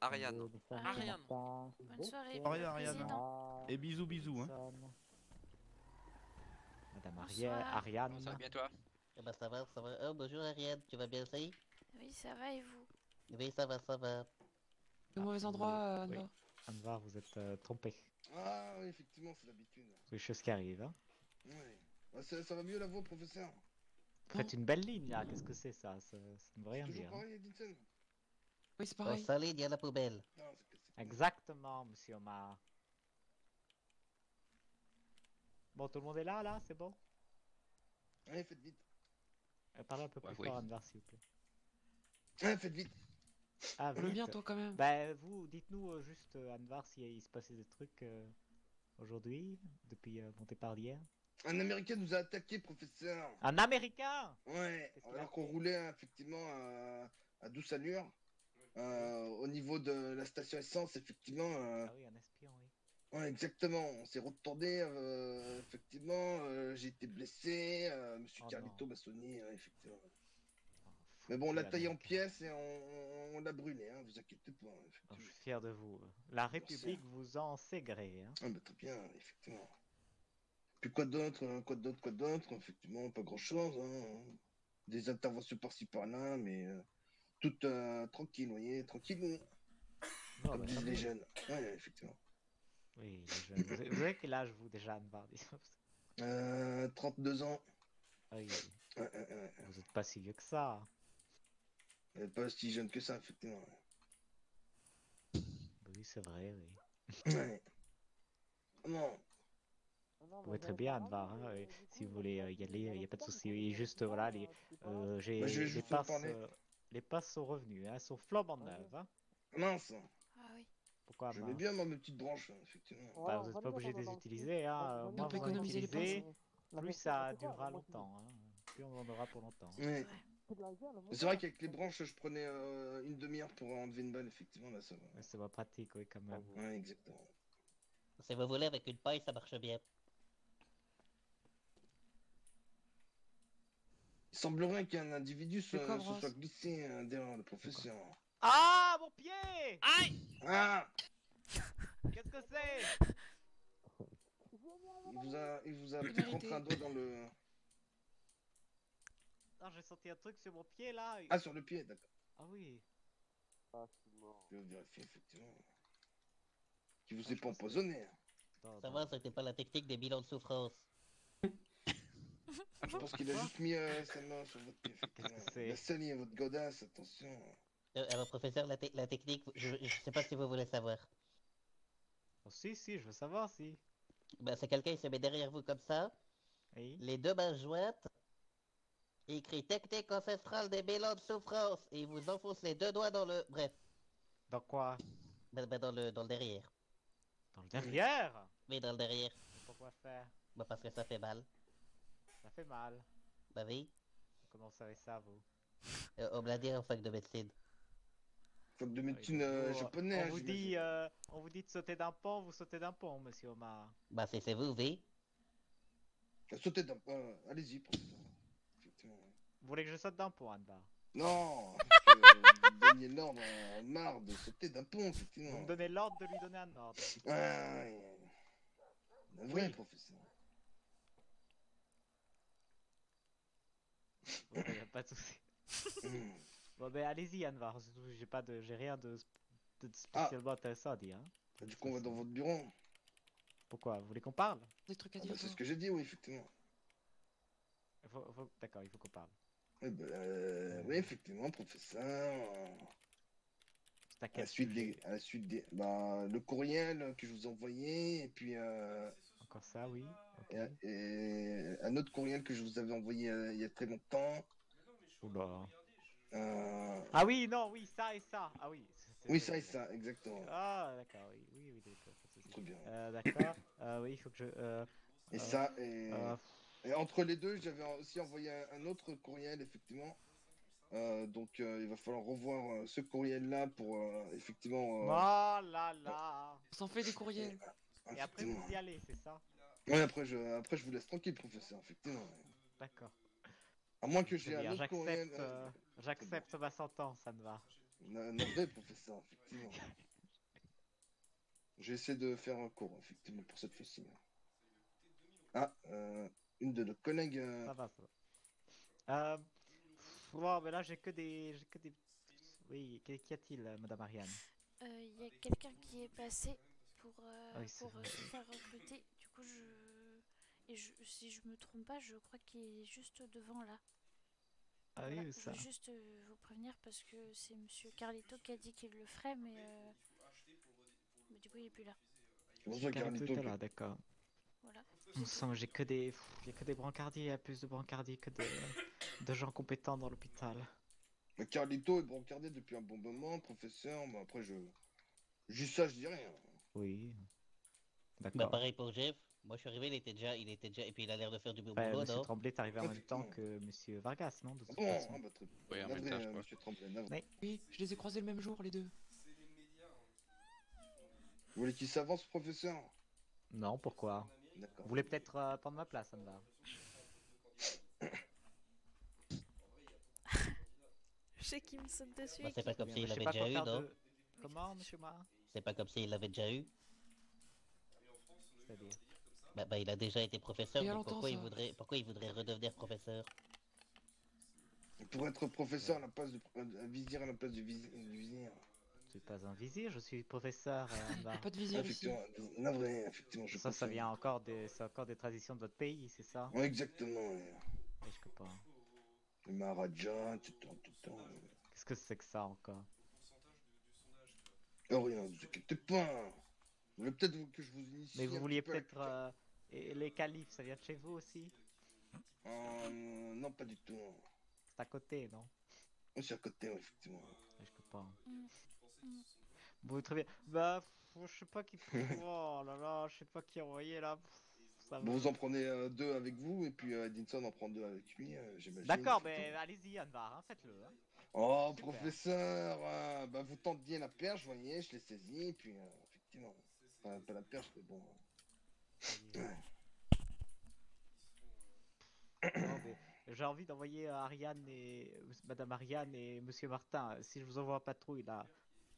Ariane. Ariane. Bonne soirée. Pareil, le Ariane. président. Et bisous, bisous. Hein. Madame Bonsoir. Ariane. Ça va bien toi? Eh ben ça va, ça va. Oh, bonjour Ariane, tu vas bien aussi? Oui, ça va et vous? Oui, ça va, ça va. Au mauvais endroit, Oui. Anva. Anvar, vous êtes trompé. Ah oui, effectivement, c'est l'habitude. C'est des choses qui arrivent. Hein. Ouais. Ah, ça va mieux la voix, professeur? Faites une belle ligne là, qu'est-ce que c'est ça? Ça ne veut rien Toujours dire. Hein. pareil, Edinson? Oui, c'est On pareil. s'aligne à la poubelle. Non, Exactement, monsieur Omar. Bon, tout le monde est là, c'est bon? Allez, faites vite. Parlez un peu plus fort, Anvar, s'il vous plaît. Allez, faites vite. Ah, Je veux vite. bien, toi, quand même. Bah, vous, dites-nous juste, Anvar, s'il se passait des trucs aujourd'hui, depuis mon départ d'hier. Un Américain nous a attaqué, professeur. Un Américain? Ouais, Qu'est-ce qu'il a alors qu'on fait? roulait effectivement à douce allure. Au niveau de la station essence, effectivement. Ah oui, un espion, oui. Ouais, exactement. On s'est retourné, effectivement. J'ai été blessé. Monsieur Oh Carlito non. m'a sonné, mais bon, on l'a taillé en pièces et on l'a brûlé, hein, vous inquiétez pas. Oh, je Effectivement. suis fier de vous. La Merci. République vous en sait gré. Hein. Ah, bah, très bien, effectivement. Puis quoi d'autre, effectivement, pas grand-chose. Hein. Des interventions par-ci par-là, mais toutes tranquilles, vous voyez, tranquille, Non, comme bah, disent tant les mieux. jeunes. Ouais, effectivement. Oui, les jeunes. Vous avez quel âge, vous, déjà, Anvar? 32 ans. Ah oui, Ouais. vous êtes pas si vieux que ça. Pas si jeune que ça, effectivement. Oui, c'est vrai, oui. Ouais. Non. Vous pouvez très bien, Anvar, hein, si vous voulez y aller, il n'y a pas de souci. Et juste, voilà, j'ai Bah, je vais les juste passes, parler. les passes sont revenues, hein, elles sont flambant neuves. Hein. Mince. Ah oui. Pourquoi J'aimais mince? bien, moi, mes petites branches, effectivement. Bah, vous n'êtes pas obligé de les utiliser, hein. Moins peut vous en économiser les utilisez, pinces. plus ça durera longtemps. Hein. Plus on en aura pour longtemps. Ouais. C'est vrai qu'avec les branches, je prenais une demi-heure pour enlever une balle, effectivement, là, ça va. Mais c'est pas pratique, oui, quand même. Ouais, exactement. Si vous voulez, avec une paille, ça marche bien. Il semblerait qu'un individu C'est quoi, se Bros? soit glissé derrière le professeur. Ah, mon pied! Aïe! Ah! Qu'est-ce que c'est? Il vous a Il peut-être méritait. rentré un doigt dans le... Non, j'ai senti un truc sur mon pied, là. Ah, sur le pied, d'accord. Ah oui. Je vais vérifier, effectivement. Qui vous est pas empoisonné. Hein. Ça va, c'était pas la technique des bilans de souffrance. Je pense qu'il a juste mis sa main sur votre pied, effectivement. Il a sali votre godasse, attention. Alors, professeur, la technique, je sais pas si vous voulez savoir. Oh, si, je veux savoir, si. Ben, c'est quelqu'un qui se met derrière vous comme ça, Oui. les deux mains jointes, et il crie technique ancestrale des bilans de souffrance, et il vous enfonce les deux doigts dans le... Bref. Dans quoi? Ben, dans le derrière. Dans le derrière? Oui, dans le derrière. Pourquoi faire? Ben, parce que ça fait mal. Ça fait mal. Ben oui. Comment vous savez ça, vous? On me l'a dit en fac de médecine. Fac de médecine japonais, hein, on vous dit de sauter d'un pont, vous sautez d'un pont, monsieur Omar. Ben, c'est vous, oui. Sauter d'un pont, allez-y, professeur. Effectivement. Vous voulez que je saute d'un pont, Anvar? Non, vous donniez l'ordre à Omar de sauter d'un pont, effectivement. Vous me donnez l'ordre de lui donner un ordre. Ah, un vrai professeur. Bon, y a pas de souci. Bon, ben allez-y, Anvar. J'ai rien de spécialement intéressant à dire. Hein. Du coup, on va dans votre bureau. Pourquoi? Vous voulez qu'on parle? Des trucs à Ah dire. bah, c'est ce que j'ai dit, oui, effectivement. D'accord, il faut qu'on parle. Eh ben, oui, effectivement, professeur. C'est à À quel la suite des, bah, le courriel que je vous ai envoyé, et puis Encore ça, oui. Ok. et un autre courriel que je vous avais envoyé il y a très longtemps. Oula. Ah oui, non, oui, ça et ça. Ah oui. Oui, ça et ça, exactement. Ah d'accord, oui, oui, d'accord. Trop bien. D'accord. Oui, il faut que je. Et ça, et entre les deux, j'avais aussi envoyé un autre courriel, effectivement. Donc, il va falloir revoir ce courriel-là pour, effectivement... Oh là là. On s'en fait des courriels. Et après, vous y allez, c'est ça? Ouais, après, je vous laisse tranquille, professeur, effectivement. D'accord. À moins que j'ai Très bien, un autre courriel... j'accepte ma sentence, ça me va. Navré, professeur, effectivement. J'ai essayé de faire un cours, effectivement, pour cette fois-ci. Ah, une de nos collègues... Ça va, ça va. Bon, mais là, j'ai que des... Oui, qu'y a-t-il, Madame Ariane? Il y a quelqu'un qui est passé pour, Ah oui, pour c'est vrai. se faire recruter. Du coup, si je me trompe pas, je crois qu'il est juste devant là. Ah Voilà, oui, je ça. veux juste vous prévenir parce que c'est Monsieur Carlito qui a dit qu'il le ferait, mais du coup, il est plus là. Monsieur Carlito est là, d'accord. Voilà. On sent que j'ai que des... Il y a que des brancardiers, il y a plus de brancardiers que de gens compétents dans l'hôpital. Carlito est brancardé depuis un bon moment, professeur. Mais après, juste ça, je dis rien. Oui. Bah D'accord. pareil pour Jeff. Moi je suis arrivé, il était déjà, et puis il a l'air de faire du bon boulot, Monsieur non? Tremblay est arrivé en même temps que Monsieur Vargas, non? De toute Bon, façon. ah bah, très Oui, en navré, même temps, je crois. monsieur Tremblay, navré. Oui, je les ai croisés le même jour, les deux. Vous voulez qu'il s'avance, professeur? Non, pourquoi? D'accord. Vous voulez peut-être prendre ma place, ça me va. Je sais qu'il me saute dessus. Bah, c'est pas comme Je s'il sais l'avait pas déjà quoi eu, faire non? de... Comment, Monsieur Ma? C'est pas comme s'il l'avait déjà eu. C'est-à-dire? Bah il a déjà été professeur, Il y a donc longtemps, pourquoi il voudrait redevenir professeur? Pour être professeur à la place de vizir à la place du vizir. Je suis pas un vizir, je suis professeur. Anvar. Pas de vizir ici. Effectivement, navré, effectivement, je Ça confonds. vient encore c'est encore des traditions de votre pays, c'est ça? Ouais, exactement. Oui, je comprends. Le Maharaja, tout le temps. Qu'est-ce que c'est que ça encore? Oh, rien, ne vous inquiétez pas. Vous voulez peut-être que je vous initie Mais vous un vouliez petit peu à la peut-être et les califs, ça vient de chez vous aussi? non, pas du tout. C'est à côté, non? Oui, c'est à côté, ouais, effectivement. Oui, je comprends. Bon, très bien. Bah, je sais pas qui. Oh là là, je sais pas qui envoyer là. Ça Bon, va. vous en prenez deux avec vous, et puis Edinson en prend deux avec lui, j'imagine. D'accord, mais allez-y, Anvar, hein, faites-le. Hein. Oh, Super. professeur, bah, vous tendiez la perche, vous voyez, je l'ai saisie, et puis effectivement, pas la perche, mais bon. Non, mais j'ai envie d'envoyer Ariane et Madame Ariane et Monsieur Martin. Si je vous envoie en patrouille là,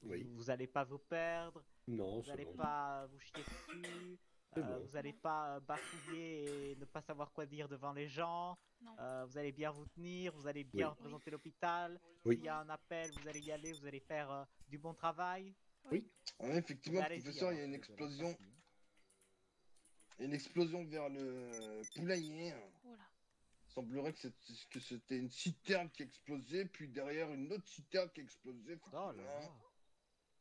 Oui. vous allez pas vous perdre. Non, vous allez bon. pas vous chier dessus. Bon. Vous allez pas bafouiller et ne pas savoir quoi dire devant les gens. Vous allez bien vous tenir, vous allez bien représenter l'hôpital. Oui. S'il y a un appel, vous allez y aller, vous allez faire du bon travail. Oui. Ouais, effectivement, Allez-y, professeur, il y a alors, une c'est explosion. Une explosion vers le poulailler. Voilà. Il semblerait que c'était une citerne qui explosait, puis derrière une autre citerne qui explosait. Oh là là.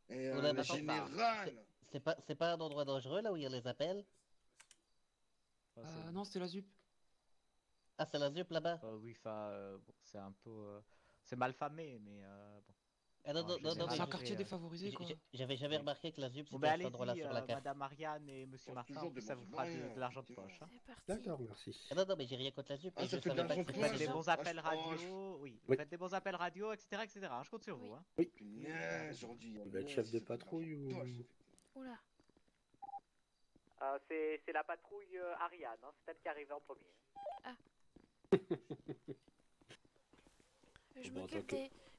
Et Oula, la attends, générale. C'est pas un endroit dangereux là où il y a les appels? Non, c'était la ZUP. Ah, c'est la ZUP là-bas? Oui, enfin, bon, c'est un peu. C'est mal famé, mais bon. Ah non, non, non, C'est un quartier défavorisé, quoi. J'avais jamais remarqué que la ZUP Bon, c'était ben à cet endroit-là allez-y, sur la carte. Madame Ariane et Monsieur Martin, toujours en plus, des ça bons vous fera moyens, de l'argent de poche. Hein. D'accord, merci. Ah non, non, mais j'ai rien contre la ZUP, Ah, mais ça je fait de savais pas l'argent que Vous de faites poche. des bons appels Ah, radio, oui. Vous Oui. faites des bons appels radio, etc., etc. hein, je compte sur vous. Hein. Oui. Punaise, aujourd'hui. Vous êtes chef de patrouille ou... Oula. C'est la patrouille Ariane, hein, c'est elle qui est arrivée en premier. Ah. Je Bon,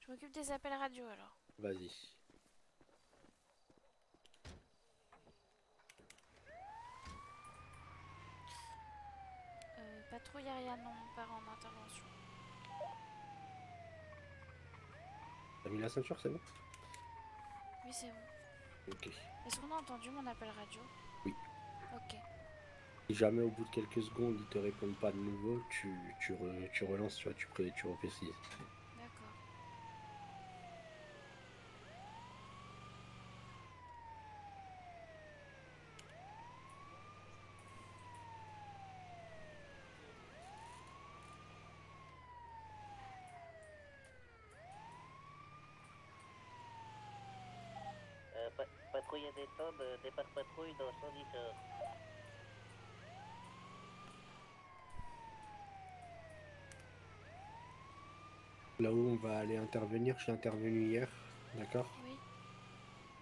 m'occupe des appels radio alors. Vas-y. Patrouille Ariane, on part en intervention. T'as mis la ceinture, c'est bon? Oui, c'est bon. Ok. Est-ce qu'on a entendu mon appel radio? Oui. Ok. Si jamais au bout de quelques secondes ils te répondent pas de nouveau, tu relances, tu vois, tu reprécises. D'accord. envoyer des tonnes de départ patrouille dans Sandy-Shore. Là où on va aller intervenir, je suis intervenu hier, d'accord? Oui.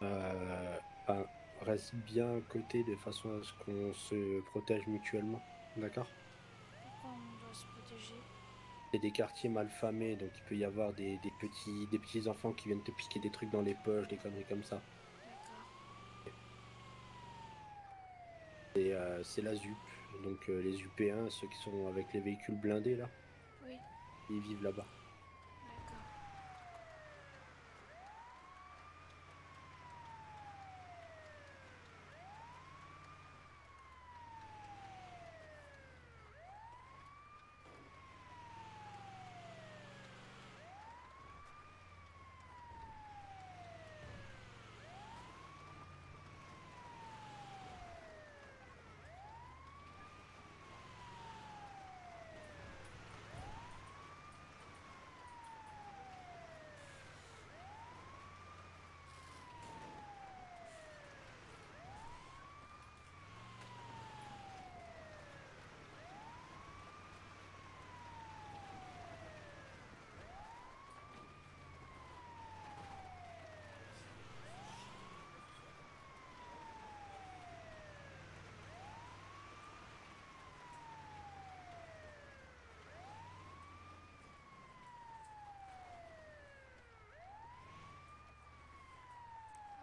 Ben, reste bien à côté de façon à ce qu'on se protège mutuellement, d'accord? Pourquoi on doit se protéger? C'est des quartiers mal famés, donc il peut y avoir des petits enfants qui viennent te piquer des trucs dans les poches, des conneries comme ça. Et c'est la ZUP, donc les UP1, ceux qui sont avec les véhicules blindés là, Oui. ils vivent là-bas.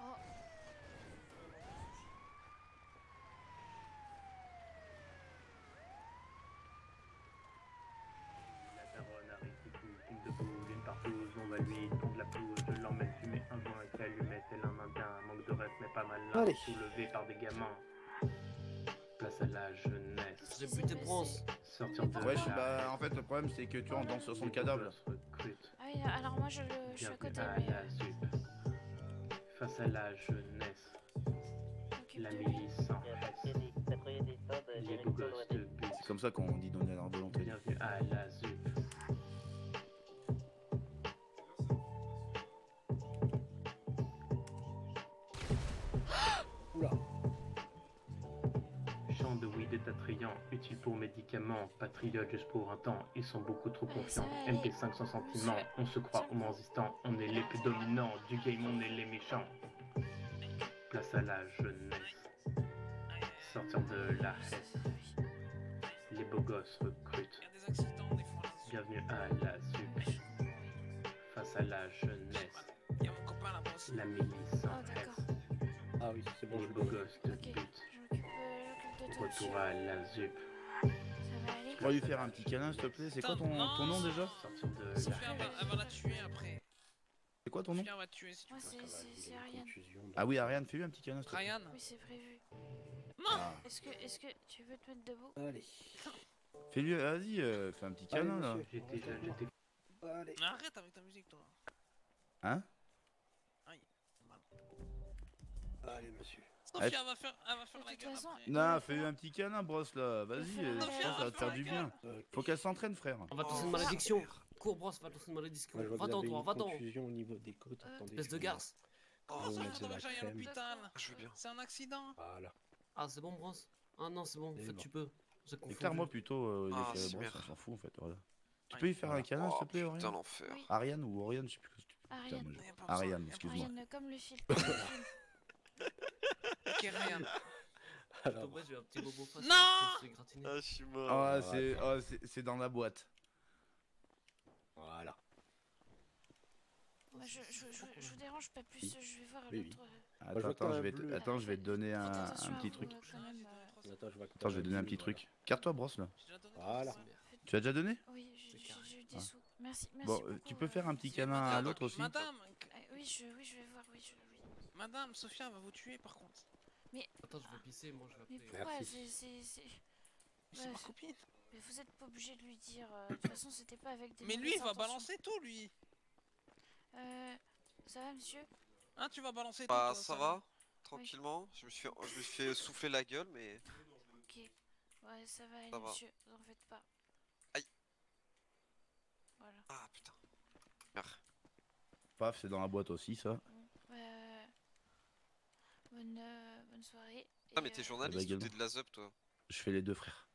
Oh. La daronne arrive qui pousse, une debout, l'une partout, on va lui tondre la pelouse, je l'emmène fumer un joint et s'allumer, tel un indien, manque de rêve mais pas malin, Allez. soulevé par des gamins. Place à la jeunesse. J'ai buté bronze. Sortir de Ouais, la... bah en fait le problème c'est que tu vois on danse sur son cadavre là. Ah oui, alors moi je suis à côté, à mais... la ZUP. Face à la jeunesse. La milice en reste. Les beaux gosses de but. C'est comme ça qu'on dit donner leur volonté. Bienvenue à la ZUP. Oula. Chant de weed est attrayant, utile pour médicaments, patriote juste pour un temps, ils sont beaucoup trop confiants. MP5 sans sentiment, on se croit au insistant, on est les plus dominants, du game on est les méchants. Place à la jeunesse, sortir de la haine, les beaux gosses recrutent. Bienvenue à la ZUP, face à la jeunesse, la milice en reste. Ah oui, c'est bon, Les je beaux gosses de but. Retour à la ZUP. Tu pourrais lui faire un petit câlin s'il te plaît, c'est quoi ton nom déjà? Sortir de la Sophia va la tuer après. C'est quoi ton nom? Sophia va tuer si tu Moi veux. c'est Ariane. Ah oui Ariane, fais-lui un petit câlin s'il te plaît. Ryan. Oui, c'est prévu. Non. Est-ce que tu veux te mettre debout? Allez. Fais-lui, vas-y, fais un petit câlin là. Allez. Arrête avec ta musique toi. Hein? Aïe. Allez monsieur. Sophia va faire la gueule après. Non, fais-lui un petit câlin, brosse là, vas-y, je la pense que ça va te faire du bien. Faut qu'elle s'entraîne frère. On va tousser une malédiction. Cours, brosse, va tousser une malédiction. Moi, je vois que Va-t'en, vous avez toi, une va-t'en. confusion au niveau des côtes. Attendez. Espèce de garce. Oh, on ça met de faudrait la que j'aille à crème. l'hôpital. Je veux bien. C'est un accident. Voilà. Ah, c'est bon, brosse? Ah non, c'est bon, en C'est fait, bon. tu peux. J'ai confondu. Éclaire-moi plutôt Ah, les c'est brosse, bien. on s'en fout en fait. Voilà. Tu peux lui faire un câlin s'il te plaît, Putain, Oriane? l'enfer. Oui. Ariane ou Oriane, je sais plus ce que tu peux. Ariane. Putain, moi, Ariane, excuse-moi. Ariane comme le film. Ok, Ryan. Alors. Moi, j'ai un petit bobo face. Non. C'est gratiné. Ah, je suis mort. Ah, c'est dans la boîte. Voilà. Moi, je vous dérange pas plus, je vais voir Oui, l'autre... Attends, attends, je vais te donner un petit truc. Attends, je vais Attends, je vais te donner un petit truc. Carte-toi, brosse là. Voilà. Tu as déjà donné? Oui, j'ai eu des Ah. sous. Merci, merci Bon, beaucoup. tu peux faire un petit câlin à l'autre aussi? Madame. Oui, je vais voir, oui. Madame, Sophia va vous tuer par contre. Mais... Attends, je vais pisser, moi je vais Mais appeler. pourquoi C'est ma copine. Mais vous êtes pas obligé de lui dire. De toute façon, c'était pas avec des. Mais lui, il va balancer tout, lui. Ça va, monsieur? Hein, tu vas balancer tout. Bah, toi, ça va, tranquillement. Je me suis fait souffler la gueule, mais. Ok. Ouais, ça va aller, Ça va. monsieur. Vous en faites pas. Aïe. Voilà. Ah putain. Merde. Paf, c'est dans la boîte aussi ça. Non, bonne soirée. Ah, mais t'es journaliste ou également. t'es de la ZUP, toi? Je fais les deux, frère.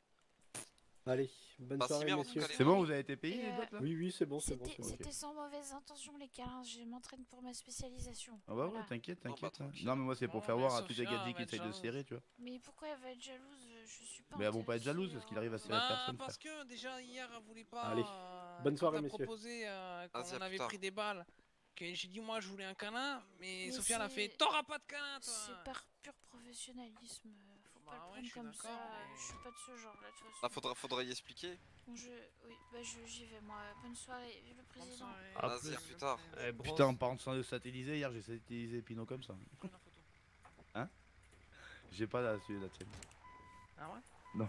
Allez, bonne Pas si soirée, bien, en tout messieurs. cas, les C'est bon, vous avez été payé, les autres, là? Oui, oui, c'est bon, c'est bon, C'était c'est bon. c'était sans mauvaise intention, les câlins. Je m'entraîne pour ma spécialisation. Ah bah ouais, Voilà. t'inquiète, bah, t'inquiète. hein. tranquille. Non, mais moi, c'est pour Bon, faire bah, voir à tous les Sophia, gadgets va qui être essayent de jalouse. serrer, tu vois. Mais pourquoi elle va être jalouse? Je suis pas Mais elles vont pas être intéressée, jalouses parce qu'il arrive à serrer Bah, personne, parce frère. que déjà hier, elle voulait pas. Allez, bonne quand soirée, t'as messieurs. proposé, quand Vas-y, à on plus avait tard. pris des balles, que j'ai dit moi je voulais un câlin, mais Mais Sophia elle a fait c'est- t'auras pas de câlin, toi. C'est par pur professionnalisme. Faut pas Bah le ouais, prendre je suis comme d'accord, ça. mais- Je suis pas de ce genre-là, de toute façon. Bah, faudra y expliquer. Bon, oui, bah j'y vais moi. Bonne soirée, vive le président. Vas-y, à plus tard. Putain, en parlant de satelliser, hier j'ai satellisé Pinot comme ça. Hein? J'ai pas la tienne. Ah ouais? Non.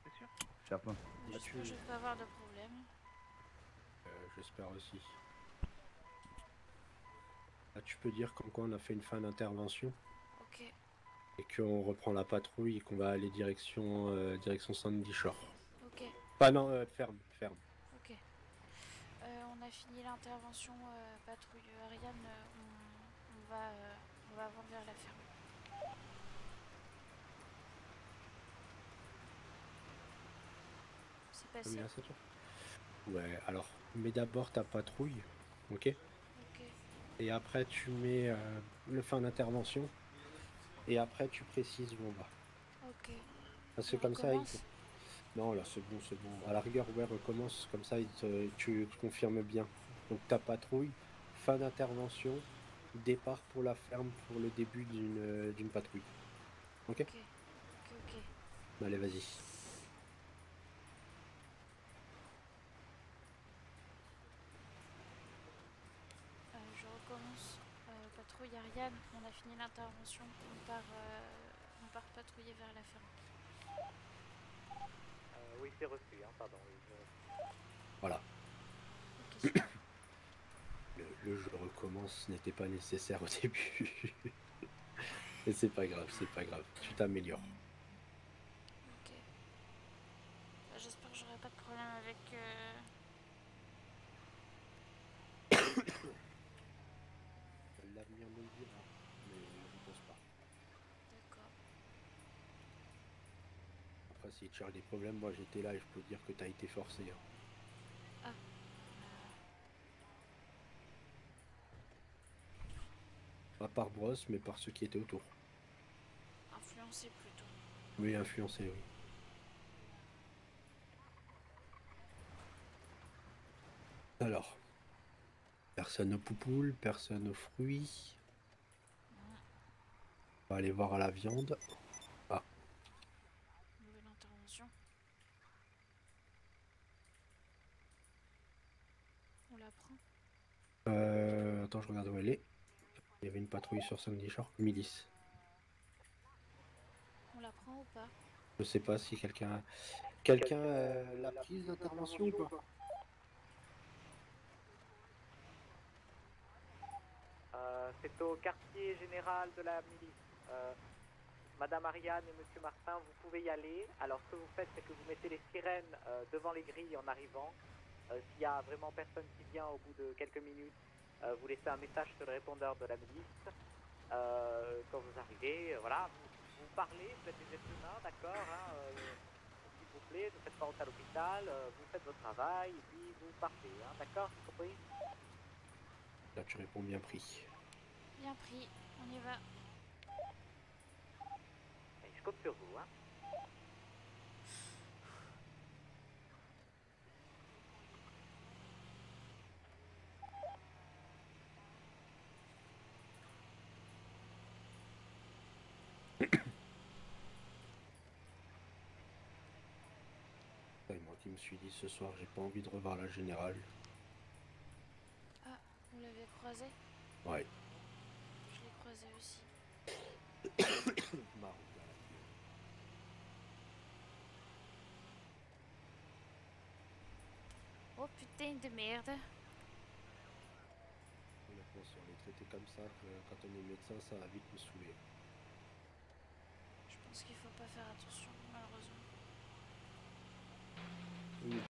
C'est sûr? Certain. J'espère que je vais pas avoir de problème. J'espère aussi. Là, tu peux dire comme quoi on a fait une fin d'intervention Ok. et qu'on reprend la patrouille et qu'on va aller direction Sandy Shore. Ok. Ah non, ferme. Ok. On a fini l'intervention patrouille Ariane. On va avoir vers la ferme. C'est Ah passé. oui, là, c'est tout. Ouais, alors, mets d'abord ta patrouille, ok? Ok. Et après, tu mets le fin d'intervention. Et après, tu précises où on va. Ok. Parce que On comme ça, recommence non, là, c'est bon. À la rigueur, ouais, recommence. Comme ça, tu confirmes bien. Donc, ta patrouille, fin d'intervention, départ pour la ferme pour le début d'une patrouille. Ok? Ok. Allez, vas-y. Je recommence. Patrouille Ariane, on a fini l'intervention. On part patrouiller vers la ferme. Oui, c'est reçu, hein, pardon. Oui, c'est reçu. Voilà. Le jeu recommence n'était pas nécessaire au début. Et c'est pas grave. Tu t'améliores. Ok. J'espère que j'aurai pas de problème avec. L'avenir me le dira, mais je ne pense pas. D'accord. Après, si tu as des problèmes, moi j'étais là et je peux dire que tu as été forcé. Hein. Ah. Pas par Brosse, mais par ceux qui étaient autour. Influencé plutôt. Oui, influencé, oui. Alors, personne aux poupoules, personne aux fruits. On va aller voir à la viande. Ah, Nouvelle intervention. On la prend. attends, je regarde où elle est. Il y avait une patrouille sur Sandy Shore, Milice. On la prend ou pas? Je sais pas si quelqu'un l'a prise d'intervention ou pas. C'est au quartier général de la milice. Madame Ariane et Monsieur Martin, vous pouvez y aller. Alors ce que vous faites, c'est que vous mettez les sirènes devant les grilles en arrivant. S'il y a vraiment personne qui vient au bout de quelques minutes, vous laissez un message sur le répondeur de la milice. Quand vous arrivez, voilà, vous parlez, vous êtes des êtres humains, d'accord, hein, s'il vous plaît, ne faites pas honte à l'hôpital, vous faites votre travail et puis vous partez, hein, d'accord, compris? Là, tu réponds bien pris. Bien pris, on y va. Et je compte sur vous, hein. Et moi qui me suis dit ce soir, j'ai pas envie de revoir la générale. Ah, vous l'avez croisé? Ouais. Je l'ai croisé aussi. Marre. Oh putain de merde. Honnêtement, si on est traité comme ça, quand on est médecin, ça va vite me saouler. Je pense qu'il faut pas faire attention, malheureusement. Oui.